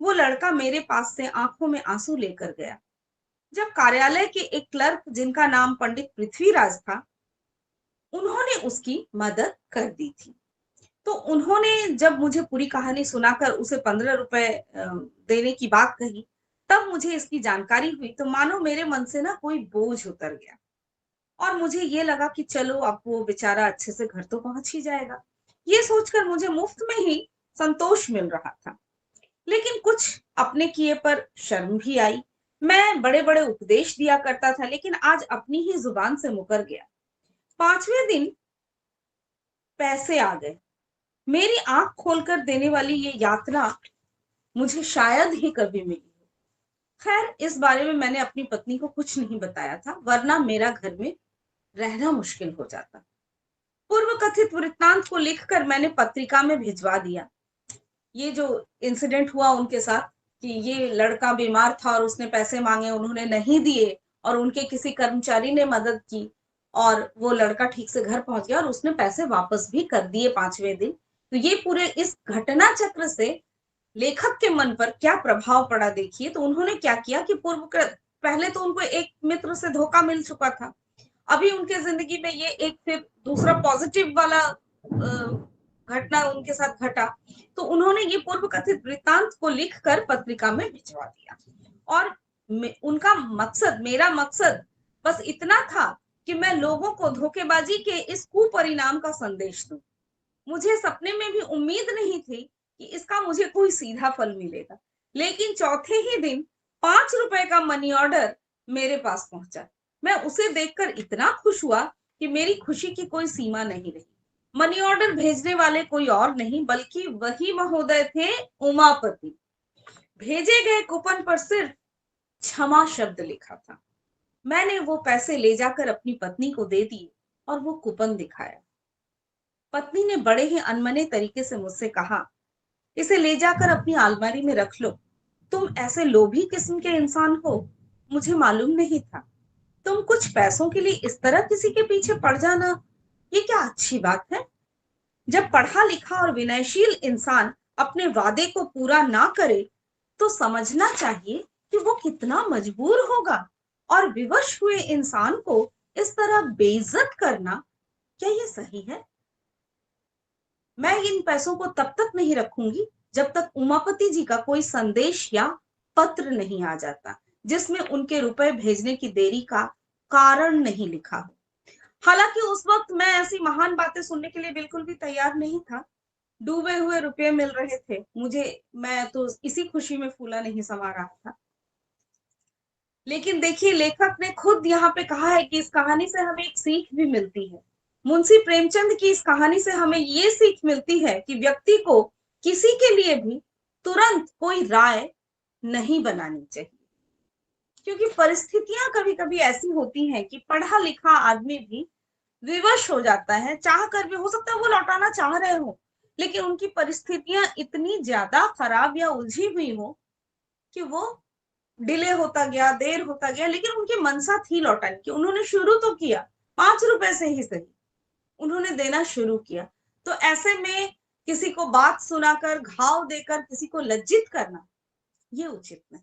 Speaker 2: वो लड़का मेरे पास से आंखों में आंसू लेकर गया। जब कार्यालय के एक क्लर्क, जिनका नाम पंडित पृथ्वीराज था, उन्होंने उसकी मदद कर दी थी, तो उन्होंने जब मुझे पूरी कहानी सुनाकर उसे 15 रुपए देने की बात कही, तब मुझे इसकी जानकारी हुई तो मानो मेरे मन से ना कोई बोझ उतर गया। और मुझे ये लगा कि चलो अब वो बेचारा अच्छे से घर तो पहुंच ही जाएगा। ये सोचकर मुझे मुफ्त में ही संतोष मिल रहा था। लेकिन कुछ अपने किए पर शर्म भी आई। मैं बड़े बड़े उपदेश दिया करता था, लेकिन आज अपनी ही जुबान से मुकर गया। 5वें दिन पैसे आ गए। मेरी आंख खोलकर देने वाली ये यात्रा मुझे शायद ही कभी मिली हो। खैर, इस बारे में मैंने अपनी पत्नी को कुछ नहीं बताया था, वरना मेरा घर में रहना मुश्किल हो जाता। पूर्व कथित वृत्तांत को लिखकर मैंने पत्रिका में भिजवा दिया। ये जो इंसिडेंट हुआ उनके साथ कि ये लड़का बीमार था और उसने पैसे मांगे, उन्होंने नहीं दिए और उनके किसी कर्मचारी ने मदद की और वो लड़का ठीक से घर पहुंच गया और उसने पैसे वापस भी कर दिए 5वें दिन। तो ये पूरे इस घटना चक्र से लेखक के मन पर क्या प्रभाव पड़ा देखिए। तो उन्होंने क्या किया कि पहले तो उनको एक मित्र से धोखा मिल चुका था, अभी उनके जिंदगी में ये एक फिर दूसरा पॉजिटिव वाला घटना उनके साथ घटा। तो उन्होंने ये पूर्व कथित वृत्तांत को लिखकर पत्रिका में भिजवा दिया और उनका मकसद, मेरा मकसद बस इतना था कि मैं लोगों को धोखेबाजी के इस कुपरिणाम का संदेश दूं। मुझे सपने में भी उम्मीद नहीं थी कि इसका मुझे कोई सीधा फल मिलेगा, लेकिन चौथे ही दिन 5 रुपए का मनी ऑर्डर मेरे पास पहुंचा। मैं उसे देखकर इतना खुश हुआ कि मेरी खुशी की कोई सीमा नहीं रही। मनी ऑर्डर भेजने वाले कोई और नहीं बल्कि वही महोदय थे, उमापति। भेजे गए कूपन पर सिर्फ क्षमा शब्द लिखा था। मैंने वो पैसे ले जाकर अपनी पत्नी को दे दिए और वो कूपन दिखाया। पत्नी ने बड़े ही अनमने तरीके से मुझसे कहा, इसे ले जाकर अपनी अलमारी में रख लो। तुम ऐसे लोभी किस्म के इंसान हो, मुझे मालूम नहीं था। तुम कुछ पैसों के लिए इस तरह किसी के पीछे पड़ जाना, ये क्या अच्छी बात है? जब पढ़ा लिखा और विनयशील इंसान अपने वादे को पूरा ना करे तो समझना चाहिए कि वो कितना मजबूर होगा, और विवश हुए इंसान को इस तरह बेइज्जत करना, क्या ये सही है? मैं इन पैसों को तब तक नहीं रखूंगी जब तक उमापति जी का कोई संदेश या पत्र नहीं आ जाता जिसमें उनके रुपए भेजने की देरी का कारण नहीं लिखा हो। हालांकि उस वक्त मैं ऐसी महान बातें सुनने के लिए बिल्कुल भी तैयार नहीं था। डूबे हुए रुपए मिल रहे थे मुझे, मैं तो इसी खुशी में फूला नहीं समा रहा था। लेकिन देखिए, लेखक ने खुद यहाँ पे कहा है कि इस कहानी से हमें एक सीख भी मिलती है। मुंशी प्रेमचंद की इस कहानी से हमें ये सीख मिलती है कि व्यक्ति को किसी के लिए भी तुरंत कोई राय नहीं बनानी चाहिए, क्योंकि परिस्थितियां कभी कभी ऐसी होती हैं कि पढ़ा लिखा आदमी भी विवश हो जाता है, चाह कर भी। हो सकता है वो लौटाना चाह रहे हो, लेकिन उनकी परिस्थितियां इतनी ज्यादा खराब या उलझी हुई हो कि वो डिले होता गया, देर होता गया, लेकिन उनकी मनसा थी लौटाने की। उन्होंने शुरू तो किया, 5 रुपए से ही सही उन्होंने देना शुरू किया। तो ऐसे में किसी को बात सुनाकर, घाव देकर किसी को लज्जित करना, ये उचित नहीं।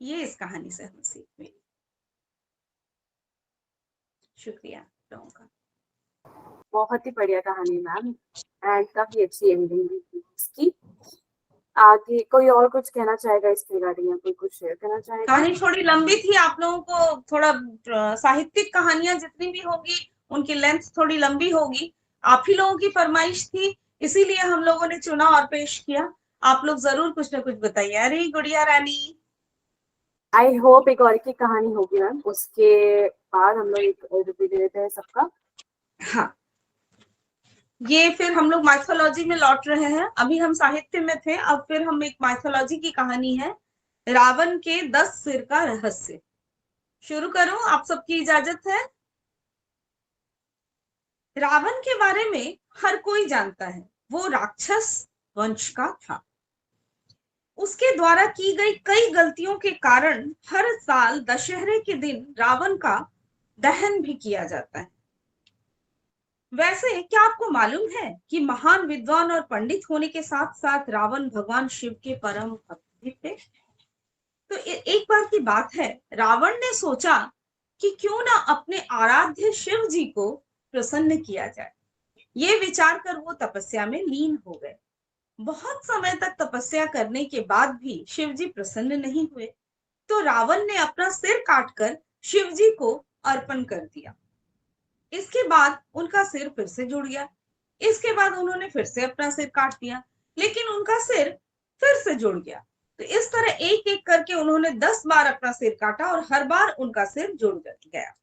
Speaker 2: ये इस कहानी से हमें सीख मिली। शुक्रिया लोगों का।
Speaker 1: बहुत ही बढ़िया कहानी मैम, एंड काफी अच्छी एंडिंग भी इसकी। आगे कोई और कुछ कहना चाहेगा इसके रिगार्डिंग, या कोई कुछ शेयर करना चाहेगा?
Speaker 2: कहानी थोड़ी लंबी थी, आप लोगों को थोड़ा साहित्यिक कहानियां जितनी भी होगी उनकी लेंथ थोड़ी लंबी होगी। आप ही लोगों की फरमाइश थी, इसीलिए हम लोगों ने चुना और पेश किया। आप लोग जरूर कुछ ना कुछ बताइए। अरे गुड़िया रानी,
Speaker 1: आई होप एक और की कहानी होगी मैम, उसके बाद हम लोग एक रिव्यू दे देते हैं सबका।
Speaker 2: हाँ, ये फिर हम लोग माइथोलॉजी में लौट रहे हैं। अभी हम साहित्य में थे, अब फिर हम एक माइथोलॉजी की कहानी है, रावण के 10 सिर का रहस्य। शुरू करूं? आप सबकी इजाजत है? रावण के बारे में हर कोई जानता है, वो राक्षस वंश का था। उसके द्वारा की गई कई गलतियों के कारण हर साल दशहरे के दिन रावण का दहन भी किया जाता है। वैसे क्या आपको मालूम है कि महान विद्वान और पंडित होने के साथ साथ रावण भगवान शिव के परम भक्त भी थे? तो एक बार की बात है, रावण ने सोचा कि क्यों ना अपने आराध्य शिव जी को प्रसन्न किया जाए। ये विचार कर वो तपस्या में लीन हो गए। बहुत समय तक तपस्या करने के बाद भी शिव जी प्रसन्न नहीं हुए, तो रावण ने अपना सिर काटकर शिव जी को अर्पण कर दिया। इसके बाद उनका सिर फिर से जुड़ गया। इसके बाद उन्होंने फिर से अपना सिर काट दिया, लेकिन उनका सिर फिर से जुड़ गया। तो इस तरह एक एक करके उन्होंने 10 बार अपना सिर काटा और हर बार उनका सिर जुड़ गया।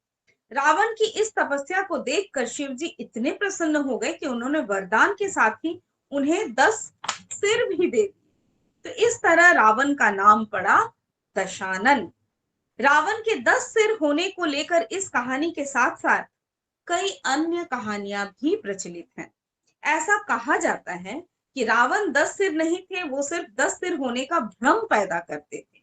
Speaker 2: रावण की इस तपस्या को देखकर शिव जी इतने प्रसन्न हो गए कि उन्होंने वरदान के साथ ही उन्हें 10 सिर भी दे दिए। तो इस तरह रावण का नाम पड़ा दशानन। रावण के 10 सिर होने को लेकर इस कहानी के साथ साथ कई अन्य कहानियां भी प्रचलित हैं। ऐसा कहा जाता है कि रावण 10 सिर नहीं थे, वो सिर्फ 10 सिर होने का भ्रम पैदा करते थे।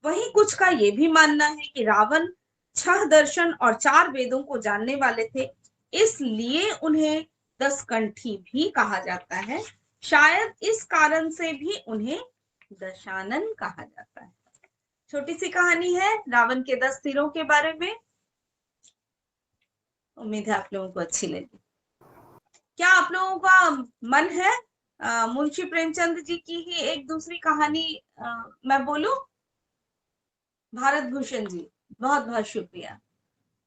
Speaker 2: वहीं कुछ का ये भी मानना है कि रावण 6 दर्शन और 4 वेदों को जानने वाले थे, इसलिए उन्हें 10 कंठी भी कहा जाता है। शायद इस कारण से भी उन्हें दशानन कहा जाता है। छोटी सी कहानी है रावण के 10 सिरों के बारे में। उम्मीद है आप लोगों को अच्छी लगी। क्या आप लोगों का मन है मुंशी प्रेमचंद जी की ही एक दूसरी कहानी मैं बोलूं? भारत भूषण जी, बहुत बहुत शुक्रिया।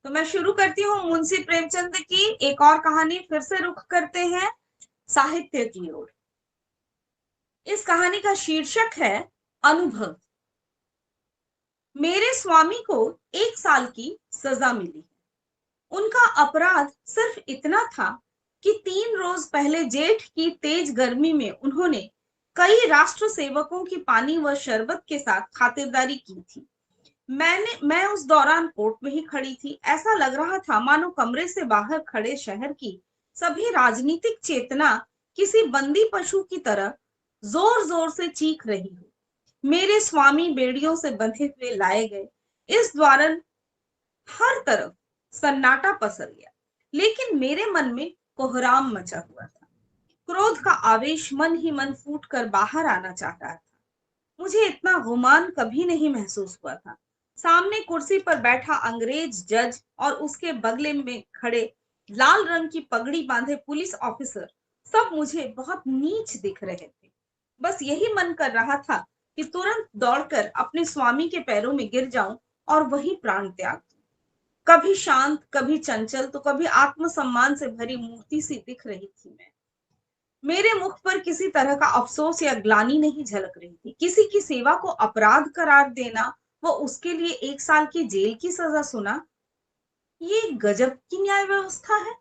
Speaker 2: तो मैं शुरू करती हूँ मुंशी प्रेमचंद की एक और कहानी। फिर से रुख करते हैं साहित्य की ओर। इस कहानी का शीर्षक है अनुभव। मेरे स्वामी को 1 साल की सजा मिली। उनका अपराध सिर्फ इतना था कि 3 रोज पहले जेठ की तेज गर्मी में उन्होंने कई राष्ट्र सेवकों की पानी व शरबत के साथ खातिरदारी की थी। मैं उस दौरान कोर्ट में ही खड़ी थी। ऐसा लग रहा था मानो कमरे से बाहर खड़े शहर की सभी राजनीतिक चेतना किसी बंदी पशु की तरह जोर जोर से चीख रही हो। मेरे स्वामी बेड़ियों से बंधे हुए लाए गए। इस दौरान हर तरफ सन्नाटा पसर गया, लेकिन मेरे मन में कोहराम मचा हुआ था। क्रोध का आवेश मन ही मन फूट कर बाहर आना चाह रहा था। मुझे इतना गुमान कभी नहीं महसूस हुआ था। सामने कुर्सी पर बैठा अंग्रेज जज और उसके बगले में खड़े लाल रंग की पगड़ी बांधे पुलिस ऑफिसर सब मुझे बहुत नीच दिख रहे थे। बस यही मन कर रहा था कि तुरंत दौड़कर अपने स्वामी के पैरों में गिर जाऊं और वही प्राण त्याग दूं। कभी शांत, कभी चंचल, तो कभी आत्मसम्मान से भरी मूर्ति सी दिख रही थी मैं। मेरे मुख पर किसी तरह का अफसोस या ग्लानि नहीं झलक रही थी। किसी की सेवा को अपराध करार देना व उसके लिए 1 साल की जेल की सजा सुना, ये गजब की न्याय व्यवस्था है।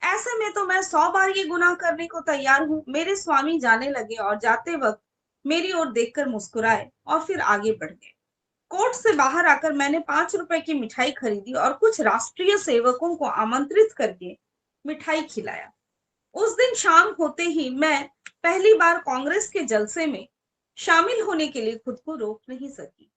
Speaker 2: ऐसे में तो मैं 100 बार ये गुनाह करने को तैयार हूँ। मेरे स्वामी जाने लगे और जाते वक्त मेरी ओर देखकर मुस्कुराए और फिर आगे बढ़ गए। कोर्ट से बाहर आकर मैंने 5 रुपए की मिठाई खरीदी और कुछ राष्ट्रीय सेवकों को आमंत्रित करके मिठाई खिलाया। उस दिन शाम होते ही मैं पहली बार कांग्रेस के जलसे में शामिल होने के लिए खुद को रोक नहीं सकी।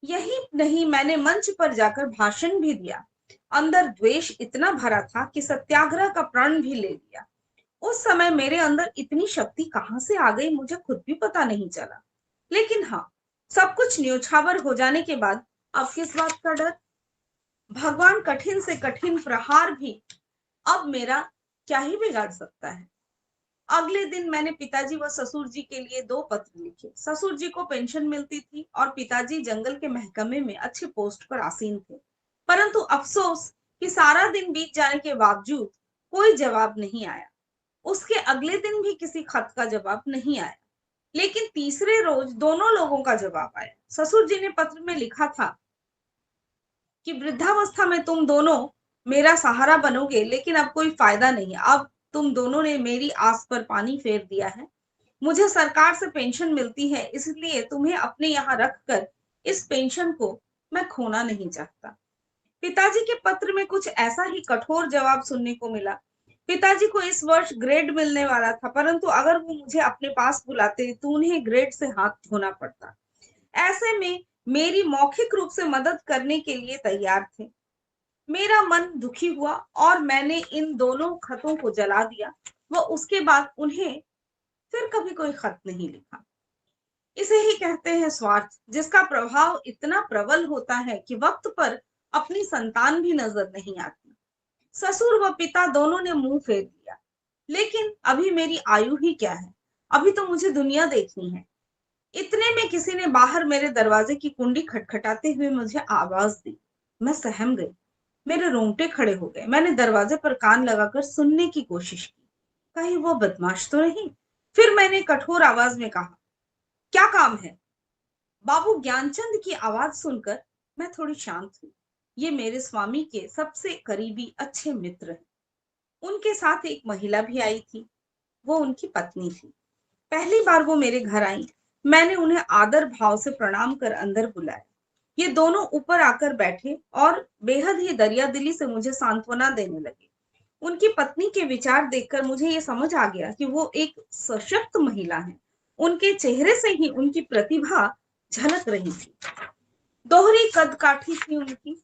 Speaker 2: यही नहीं, मैंने मंच पर जाकर भाषण भी दिया। अंदर द्वेष इतना भरा था कि सत्याग्रह का प्रण भी ले लिया। उस समय मेरे अंदर इतनी शक्ति कहां से आ गई मुझे खुद भी पता नहीं चला। लेकिन हाँ, सब कुछ न्योछावर हो जाने के बाद अब किस बात का डर? भगवान कठिन से कठिन प्रहार भी अब मेरा क्या ही बिगाड़ सकता है। अगले दिन मैंने पिताजी व ससुर जी के लिए 2 पत्र लिखे। ससुर जी को पेंशन मिलती थी और पिताजी जंगल के महकमे में अच्छे पोस्ट पर आसीन थे। परंतु अफसोस कि सारा दिन बीत जाने के बावजूद कोई जवाब नहीं आया। उसके अगले दिन भी किसी खत का जवाब नहीं आया। लेकिन तीसरे रोज दोनों लोगों का जवाब आया। ससुर जी ने पत्र में लिखा था कि वृद्धावस्था में तुम दोनों मेरा सहारा बनोगे, लेकिन अब कोई फायदा नहीं। अब तुम दोनों ने मेरी आस पर पानी फेर दिया है। मुझे सरकार से पेंशन मिलती है, इसलिए तुम्हें अपने यहाँ रखकर इस पेंशन को मैं खोना नहीं चाहता। पिताजी के पत्र में कुछ ऐसा ही कठोर जवाब सुनने को मिला। पिताजी को इस वर्ष ग्रेड मिलने वाला था, परंतु अगर वो मुझे अपने पास बुलाते तो उन्हें ग्रेड से हाथ धोना पड़ता। ऐसे में मेरी मौखिक रूप से मदद करने के लिए तैयार थे। मेरा मन दुखी हुआ और मैंने इन दोनों खतों को जला दिया व उसके बाद उन्हें फिर कभी कोई खत नहीं लिखा। इसे ही कहते हैं स्वार्थ, जिसका प्रभाव इतना प्रबल होता है कि वक्त पर अपनी संतान भी नजर नहीं आती। ससुर व पिता दोनों ने मुंह फेर लिया। लेकिन अभी मेरी आयु ही क्या है, अभी तो मुझे दुनिया देखनी है। इतने में किसी ने बाहर मेरे दरवाजे की कुंडी खटखटाते हुए मुझे आवाज दी। मैं सहम गई। मेरे रोंगटे खड़े हो गए। मैंने दरवाजे पर कान लगाकर सुनने की कोशिश की, कहीं वो बदमाश तो नहीं। फिर मैंने कठोर आवाज में कहा, क्या काम है? बाबू ज्ञानचंद की आवाज सुनकर मैं थोड़ी शांत हुई। ये मेरे स्वामी के सबसे करीबी अच्छे मित्र हैं। उनके साथ एक महिला भी आई थी, वो उनकी पत्नी थी। पहली बार वो मेरे घर आई। मैंने उन्हें आदर भाव से प्रणाम कर अंदर बुलाया। ये दोनों ऊपर आकर बैठे और बेहद ही दरियादिली से मुझे सांत्वना देने लगे। उनकी पत्नी के विचार देखकर मुझे ये समझ आ गया कि वो एक सशक्त महिला है। उनके चेहरे से ही उनकी प्रतिभा झलक रही थी। दोहरी कद काठी थी उनकी,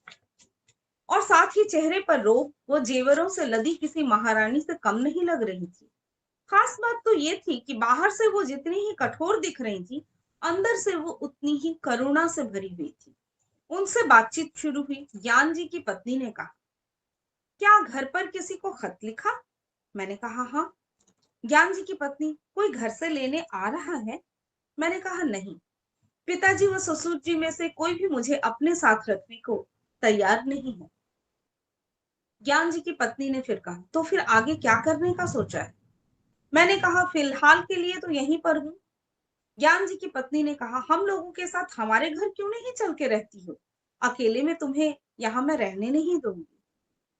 Speaker 2: और साथ ही चेहरे पर रोब वो जेवरों से लदी किसी महारानी से कम नहीं लग रही थी। खास बात तो ये थी कि बाहर से वो जितनी ही कठोर दिख रही थी, अंदर से वो उतनी ही करुणा से भरी हुई थी। उनसे बातचीत शुरू हुई। ज्ञान जी की पत्नी ने कहा, क्या घर पर किसी को खत लिखा? मैंने कहा, हाँ। ज्ञान जी की पत्नी, कोई घर से लेने आ रहा है? मैंने कहा, नहीं। पिताजी व ससुर जी में से कोई भी मुझे अपने साथ रखने को तैयार नहीं है। ज्ञान जी की पत्नी ने फिर कहा, तो फिर आगे क्या करने का सोचा है? मैंने कहा, फिलहाल के लिए तो यहीं पर हूँ। ज्ञान जी की पत्नी ने कहा, हम लोगों के साथ हमारे घर क्यों नहीं चल के रहती हो? अकेले में तुम्हें यहाँ मैं रहने नहीं दूंगी।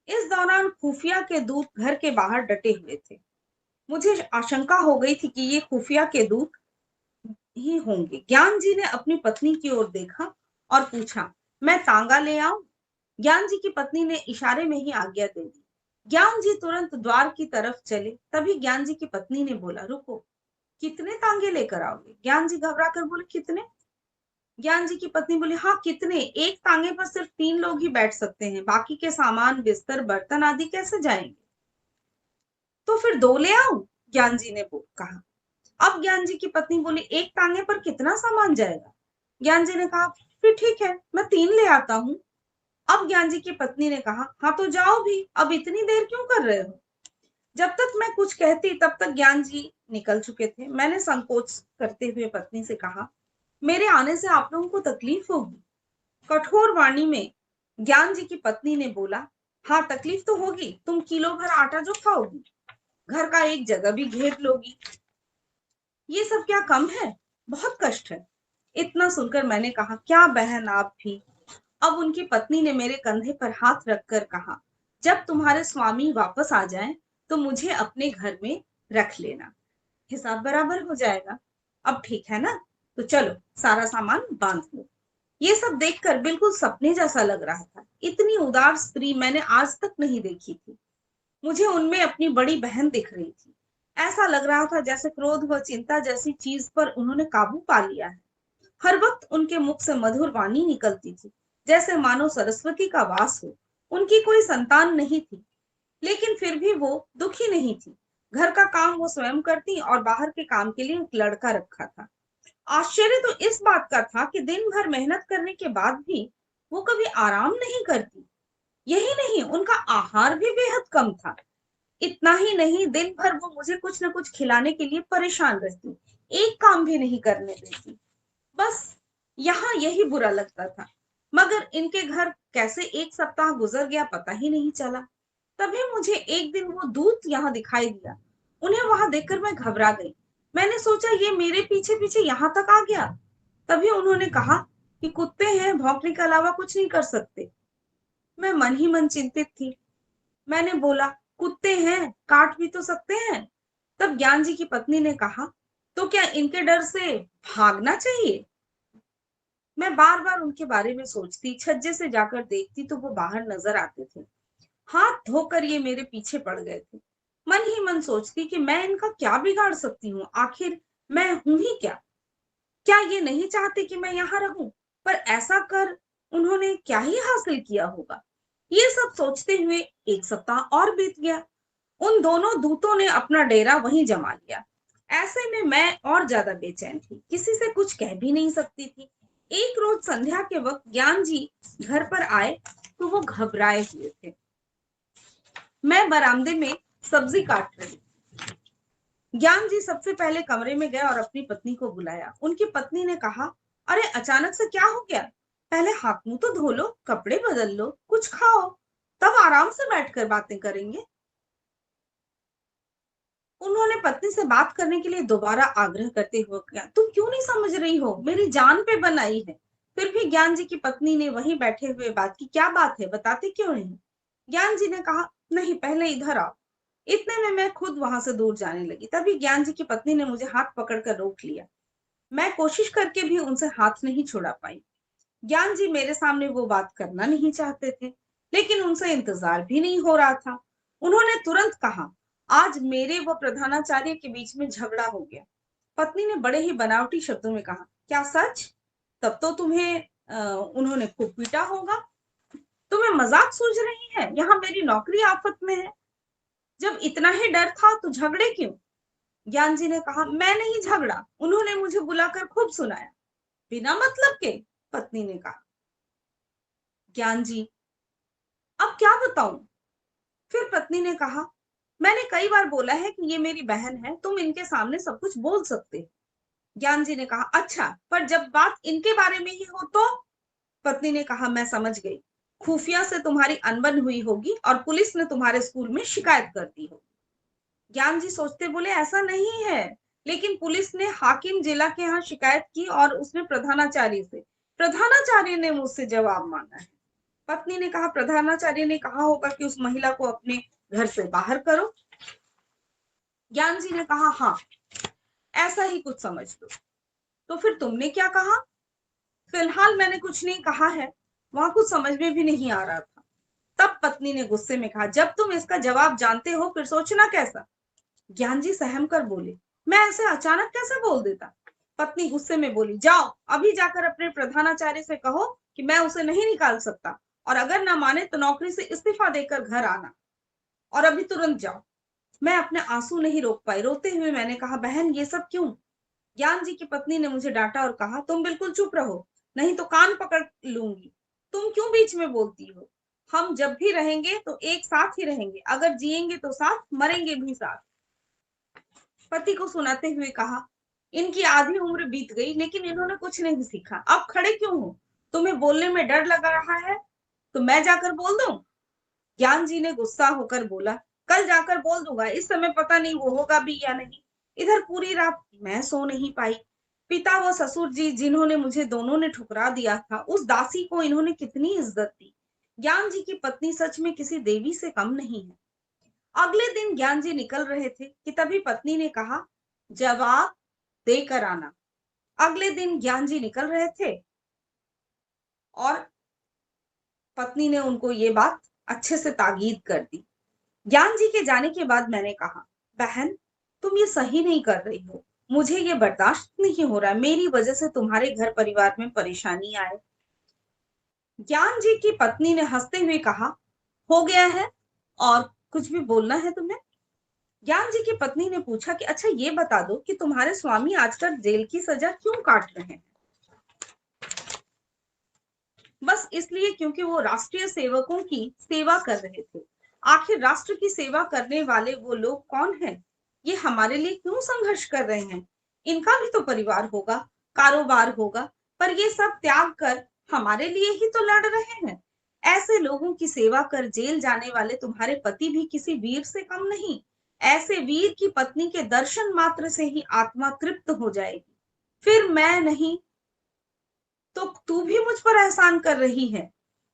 Speaker 2: इस दौरान खुफिया के दूत घर के बाहर डटे हुए थे। मुझे आशंका हो गई थी कि ये खुफिया के दूत ही होंगे। ज्ञान जी ने अपनी पत्नी की ओर देखा और पूछा, मैं तांगा ले आऊं? ज्ञान जी की पत्नी ने इशारे में ही आज्ञा दे दी। ज्ञान जी तुरंत द्वार की तरफ चले। तभी ज्ञान जी की पत्नी ने बोला, रुको, कितने तांगे लेकर आओगे? ज्ञान जी घबरा कर बोले, कितने? ज्ञान जी की पत्नी बोली, हाँ कितने, एक तांगे पर सिर्फ 3 लोग ही बैठ सकते हैं, बाकी के सामान बिस्तर बर्तन आदि कैसे जाएंगे? तो फिर 2 ले आऊं? ज्ञान जी ने कहा। अब ज्ञान जी की पत्नी बोली, एक तांगे पर कितना सामान जाएगा? ज्ञान जी ने कहा, फिर ठीक है, मैं 3 ले आता हूँ। अब ज्ञान जी की पत्नी ने कहा, हाँ तो जाओ भी, अब इतनी देर क्यों कर रहे हो? जब तक मैं कुछ कहती तब तक ज्ञान जी निकल चुके थे। मैंने संकोच करते हुए पत्नी से कहा, मेरे आने से आप लोगों को तकलीफ होगी। कठोर वाणी में ज्ञान जी की पत्नी ने बोला, हाँ तकलीफ तो होगी, तुम किलो भर आटा जो खाओगी, घर का एक जगह भी घेर लोगी, ये सब क्या कम है? बहुत कष्ट है। इतना सुनकर मैंने कहा, क्या बहन आप भी। अब उनकी पत्नी ने मेरे कंधे पर हाथ रखकर कहा, जब तुम्हारे स्वामी वापस आ जाएं तो मुझे अपने घर में रख लेना, हिसाब बराबर हो जाएगा। अब ठीक है ना? तो चलो सारा सामान बांध लो। ये सब देखकर बिल्कुल सपने जैसा लग रहा था। इतनी उदार स्त्री मैंने आज तक नहीं देखी थी। मुझे उनमें अपनी बड़ी बहन दिख रही थी। ऐसा लग रहा था जैसे क्रोध व चिंता जैसी चीज पर उन्होंने काबू पा लिया है। हर वक्त उनके मुख से मधुर वाणी निकलती थी, जैसे मानो सरस्वती का वास हो। उनकी कोई संतान नहीं थी, लेकिन फिर भी वो दुखी नहीं थी। घर का काम वो स्वयं करती और बाहर के काम के लिए एक लड़का रखा था। आश्चर्य तो इस बात का था कि दिन भर मेहनत करने के बाद भी वो कभी आराम नहीं करती। यही नहीं, उनका आहार भी बेहद कम था। इतना ही नहीं, दिन भर वो मुझे कुछ न कुछ खिलाने के लिए परेशान रहती, एक काम भी नहीं करने देती। बस यहाँ यही बुरा लगता था। मगर इनके घर कैसे एक सप्ताह गुजर गया पता ही नहीं चला। तभी मुझे एक दिन वो दूत यहाँ दिखाई दिया। उन्हें वहां देखकर मैं घबरा गई। मैंने सोचा ये मेरे पीछे पीछे यहाँ तक आ गया। तभी उन्होंने कहा कि कुत्ते हैं, भौंकने के अलावा कुछ नहीं कर सकते। मैं मन ही मन चिंतित थी। मैंने बोला, कुत्ते हैं, काट भी तो सकते हैं। तब ज्ञान जी की पत्नी ने कहा, तो क्या इनके डर से भागना चाहिए? मैं बार बार उनके बारे में सोचती, छज्जे से जाकर देखती तो वो बाहर नजर आते थे। हाथ धोकर ये मेरे पीछे पड़ गए थे। मन ही मन सोचती कि मैं इनका क्या बिगाड़ सकती हूँ, आखिर मैं हूं ही क्या? क्या ये नहीं चाहते कि मैं यहाँ रहूं? पर ऐसा कर उन्होंने क्या ही हासिल किया होगा? ये सब सोचते हुए एक सप्ताह और बीत गया। उन दोनों दूतों ने अपना डेरा वहीं जमा लिया। ऐसे में मैं और ज्यादा बेचैन थी, किसी से कुछ कह भी नहीं सकती थी। एक रोज संध्या के वक्त ज्ञान जी घर पर आए तो वो घबराए हुए थे। मैं बरामदे में सब्जी काट रही। ज्ञान जी सबसे पहले कमरे में गए और अपनी पत्नी को बुलाया। उनकी पत्नी ने कहा, अरे अचानक से क्या हो गया? पहले हाथ मुंह तो धो लो, कपड़े बदल लो, कुछ खाओ, तब आराम से बैठकर बातें करेंगे। उन्होंने पत्नी से बात करने के लिए दोबारा आग्रह करते हुए कहा, तुम क्यों नहीं समझ रही हो, मेरी जान पे बनाई है। फिर भी ज्ञान जी की पत्नी ने वहीं बैठे हुए बात की, क्या बात है, बताते क्यों नहीं। ज्ञान जी ने कहा, नहीं पहले इधर आओ। इतने में मैं खुद वहां से दूर जाने लगी। तभी ज्ञान जी की पत्नी ने मुझे हाथ पकड़कर रोक लिया। मैं कोशिश करके भी उनसे हाथ नहीं छुड़ा पाई। ज्ञान जी मेरे सामने वो बात करना नहीं चाहते थे, लेकिन उनसे इंतजार भी नहीं हो रहा था। उन्होंने तुरंत कहा, आज मेरे व प्रधानाचार्य के बीच में झगड़ा हो गया। पत्नी ने बड़े ही बनावटी शब्दों में कहा, क्या सच? तब तो तुम्हें उन्होंने खूब पीटा होगा। तुम्हें मजाक सूझ रही है? यहाँ मेरी नौकरी आफत में है। जब इतना ही डर था तो झगड़े क्यों? ज्ञान जी ने कहा, मैं नहीं झगड़ा, उन्होंने मुझे बुलाकर खूब सुनाया। बिना मतलब के? पत्नी ने कहा। ज्ञान जी, अब क्या बताऊं? फिर पत्नी ने कहा, मैंने कई बार बोला है कि ये मेरी बहन है, तुम इनके सामने सब कुछ बोल सकते हो। ज्ञान जी ने कहा, अच्छा, पर जब बात इनके बारे में ही हो तो? पत्नी ने कहा, मैं समझ गई, खुफिया से तुम्हारी अनबन हुई होगी और पुलिस ने तुम्हारे स्कूल में शिकायत कर दी होगी। ज्ञान जी सोचते बोले, ऐसा नहीं है, लेकिन पुलिस ने हाकिम जिला के यहाँ शिकायत की और उसने प्रधानाचार्य ने मुझसे जवाब मांगा है। पत्नी ने कहा, प्रधानाचार्य ने कहा होगा कि उस महिला को अपने घर से बाहर करो। ज्ञान जी ने कहा, हाँ, ऐसा ही कुछ समझ लो। तो फिर तुमने क्या कहा? फिलहाल मैंने कुछ नहीं कहा है, वहां कुछ समझ में भी नहीं आ रहा था। तब पत्नी ने गुस्से में कहा, जब तुम इसका जवाब जानते हो फिर सोचना कैसा? ज्ञान जी सहम कर बोले, मैं ऐसे अचानक कैसे बोल देता? पत्नी गुस्से में बोली, जाओ अभी जाकर अपने प्रधानाचार्य से कहो कि मैं उसे नहीं निकाल सकता, और अगर ना माने तो नौकरी से इस्तीफा देकर घर आना, और अभी तुरंत जाओ। मैं अपने आंसू नहीं रोक पाई। रोते हुए मैंने कहा, बहन ये सब क्यों? ज्ञान जी की पत्नी ने मुझे डांटा और कहा, तुम बिल्कुल चुप रहो, नहीं तो कान पकड़ लूंगी। तुम क्यों बीच में बोलती हो? हम जब भी रहेंगे तो एक साथ ही रहेंगे, अगर जिएंगे तो साथ, मरेंगे भी साथ। पति को सुनाते हुए कहा, इनकी आधी उम्र बीत गई लेकिन इन्होंने कुछ नहीं सीखा, अब खड़े क्यों हो? तुम्हें बोलने में डर लग रहा है तो मैं जाकर बोल दूं? ज्ञान जी ने गुस्सा होकर बोला, कल जाकर बोल दूंगा, इस समय पता नहीं वो होगा भी या नहीं। इधर पूरी रात मैं सो नहीं पाई। पिता व ससुर जी जिन्होंने मुझे दोनों ने ठुकरा दिया था, उस दासी को इन्होंने कितनी इज्जत दी। ज्ञान जी की पत्नी सच में किसी देवी से कम नहीं है। अगले दिन ज्ञान जी निकल रहे थे कि तभी पत्नी ने कहा, जवाब देकर आना। अगले दिन ज्ञान जी निकल रहे थे और पत्नी ने उनको ये बात अच्छे से ताकीद कर दी। ज्ञान जी के जाने के बाद मैंने कहा, बहन तुम ये सही नहीं कर रही हो, मुझे ये बर्दाश्त नहीं हो रहा, मेरी वजह से तुम्हारे घर परिवार में परेशानी आए। ज्ञान जी की पत्नी ने हंसते हुए कहा, हो गया है, और कुछ भी बोलना है तुम्हें? ज्ञान जी की पत्नी ने पूछा कि अच्छा ये बता दो कि तुम्हारे स्वामी आजकल जेल की सजा क्यों काट रहे हैं? बस इसलिए क्योंकि वो राष्ट्रीय सेवकों की सेवा कर रहे थे। आखिर राष्ट्र की सेवा करने वाले वो लोग कौन हैं? ये हमारे लिए क्यों संघर्ष कर रहे हैं? इनका भी तो परिवार होगा, कारोबार होगा, पर ये सब त्याग कर हमारे लिए ही तो लड़ रहे हैं। ऐसे लोगों की सेवा कर जेल जाने वाले तुम्हारे पति भी किसी वीर से कम नहीं। ऐसे वीर की पत्नी के दर्शन मात्र से ही आत्मा तृप्त हो जाएगी। फिर मैं नहीं तो तू भी मुझ पर एहसान कर रही है।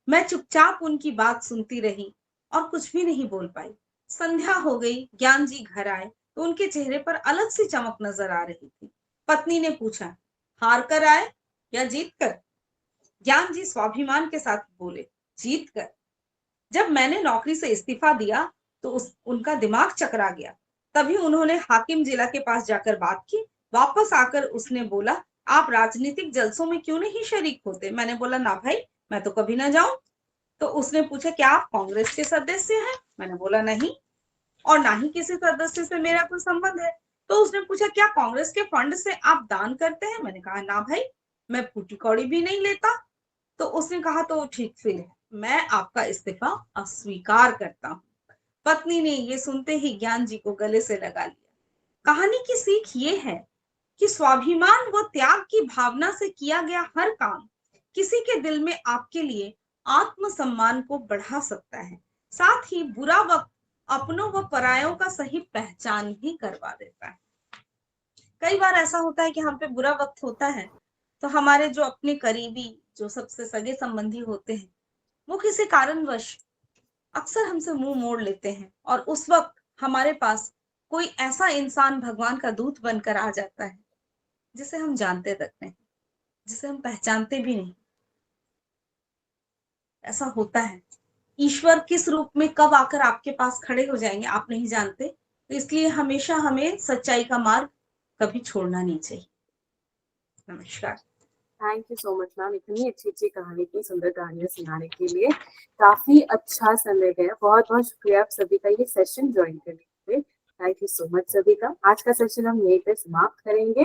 Speaker 2: मैं चुपचाप उनकी बात सुनती रही और कुछ भी नहीं बोल पाई। संध्या हो गई, ज्ञान जी घर आए तो उनके चेहरे पर अलग सी चमक नजर आ रही थी। पत्नी ने पूछा, हार कर आए या जीत कर? ज्ञान जी स्वाभिमान के साथ बोले, जीत कर। जब मैंने नौकरी से इस्तीफा दिया तो उनका दिमाग चकरा गया। तभी उन्होंने हाकिम जिला के पास जाकर बात की। वापस आकर उसने बोला, आप राजनीतिक जलसों में क्यों नहीं शरीक होते? मैंने बोला, ना भाई, मैं तो कभी ना जाऊं। तो उसने पूछा, क्या आप कांग्रेस के सदस्य हैं? मैंने बोला, नहीं, और ना ही किसी सदस्य से मेरा कोई संबंध है। तो उसने पूछा, क्या कांग्रेस के फंड से आप दान करते हैं? मैंने कहा, ना भाई, मैं फूटी कौड़ी भी नहीं लेता। तो उसने कहा, तो ठीक फिर है, मैं आपका इस्तीफा अस्वीकार करता हूँ। पत्नी ने ये सुनते ही ज्ञान जी को गले से लगा लिया। कहानी की सीख ये है कि स्वाभिमान व त्याग की भावना से किया गया हर काम किसी के दिल में आपके लिए आत्मसम्मान को बढ़ा सकता है। साथ ही बुरा वक्त अपनों व परायों का सही पहचान भी करवा देता है। कई बार ऐसा होता है कि हम पे बुरा वक्त होता है तो हमारे जो अपने करीबी, जो सबसे सगे संबंधी होते हैं, वो किसी कारणवश अक्सर हमसे मुंह मोड़ लेते हैं और उस वक्त हमारे पास कोई ऐसा इंसान भगवान का दूत बनकर आ जाता है जिसे हम जानते तक नहीं, जिसे हम पहचानते भी नहीं। ऐसा होता है। ईश्वर किस रूप में कब आकर आपके पास खड़े हो जाएंगे आप नहीं जानते, तो इसलिए हमेशा हमें सच्चाई का मार्ग कभी छोड़ना नहीं चाहिए। नमस्कार।
Speaker 1: Thank you so much ma'am, इतनी अच्छी अच्छी कहानी, इतनी सुंदर कहानियां सुनाने के लिए। काफी अच्छा समय गया, बहुत बहुत शुक्रिया आप सभी का ये सेशन ज्वाइन करने के लिए। थैंक यू सो मच सभी का। आज का सेशन हम यहीं पे समाप्त करेंगे।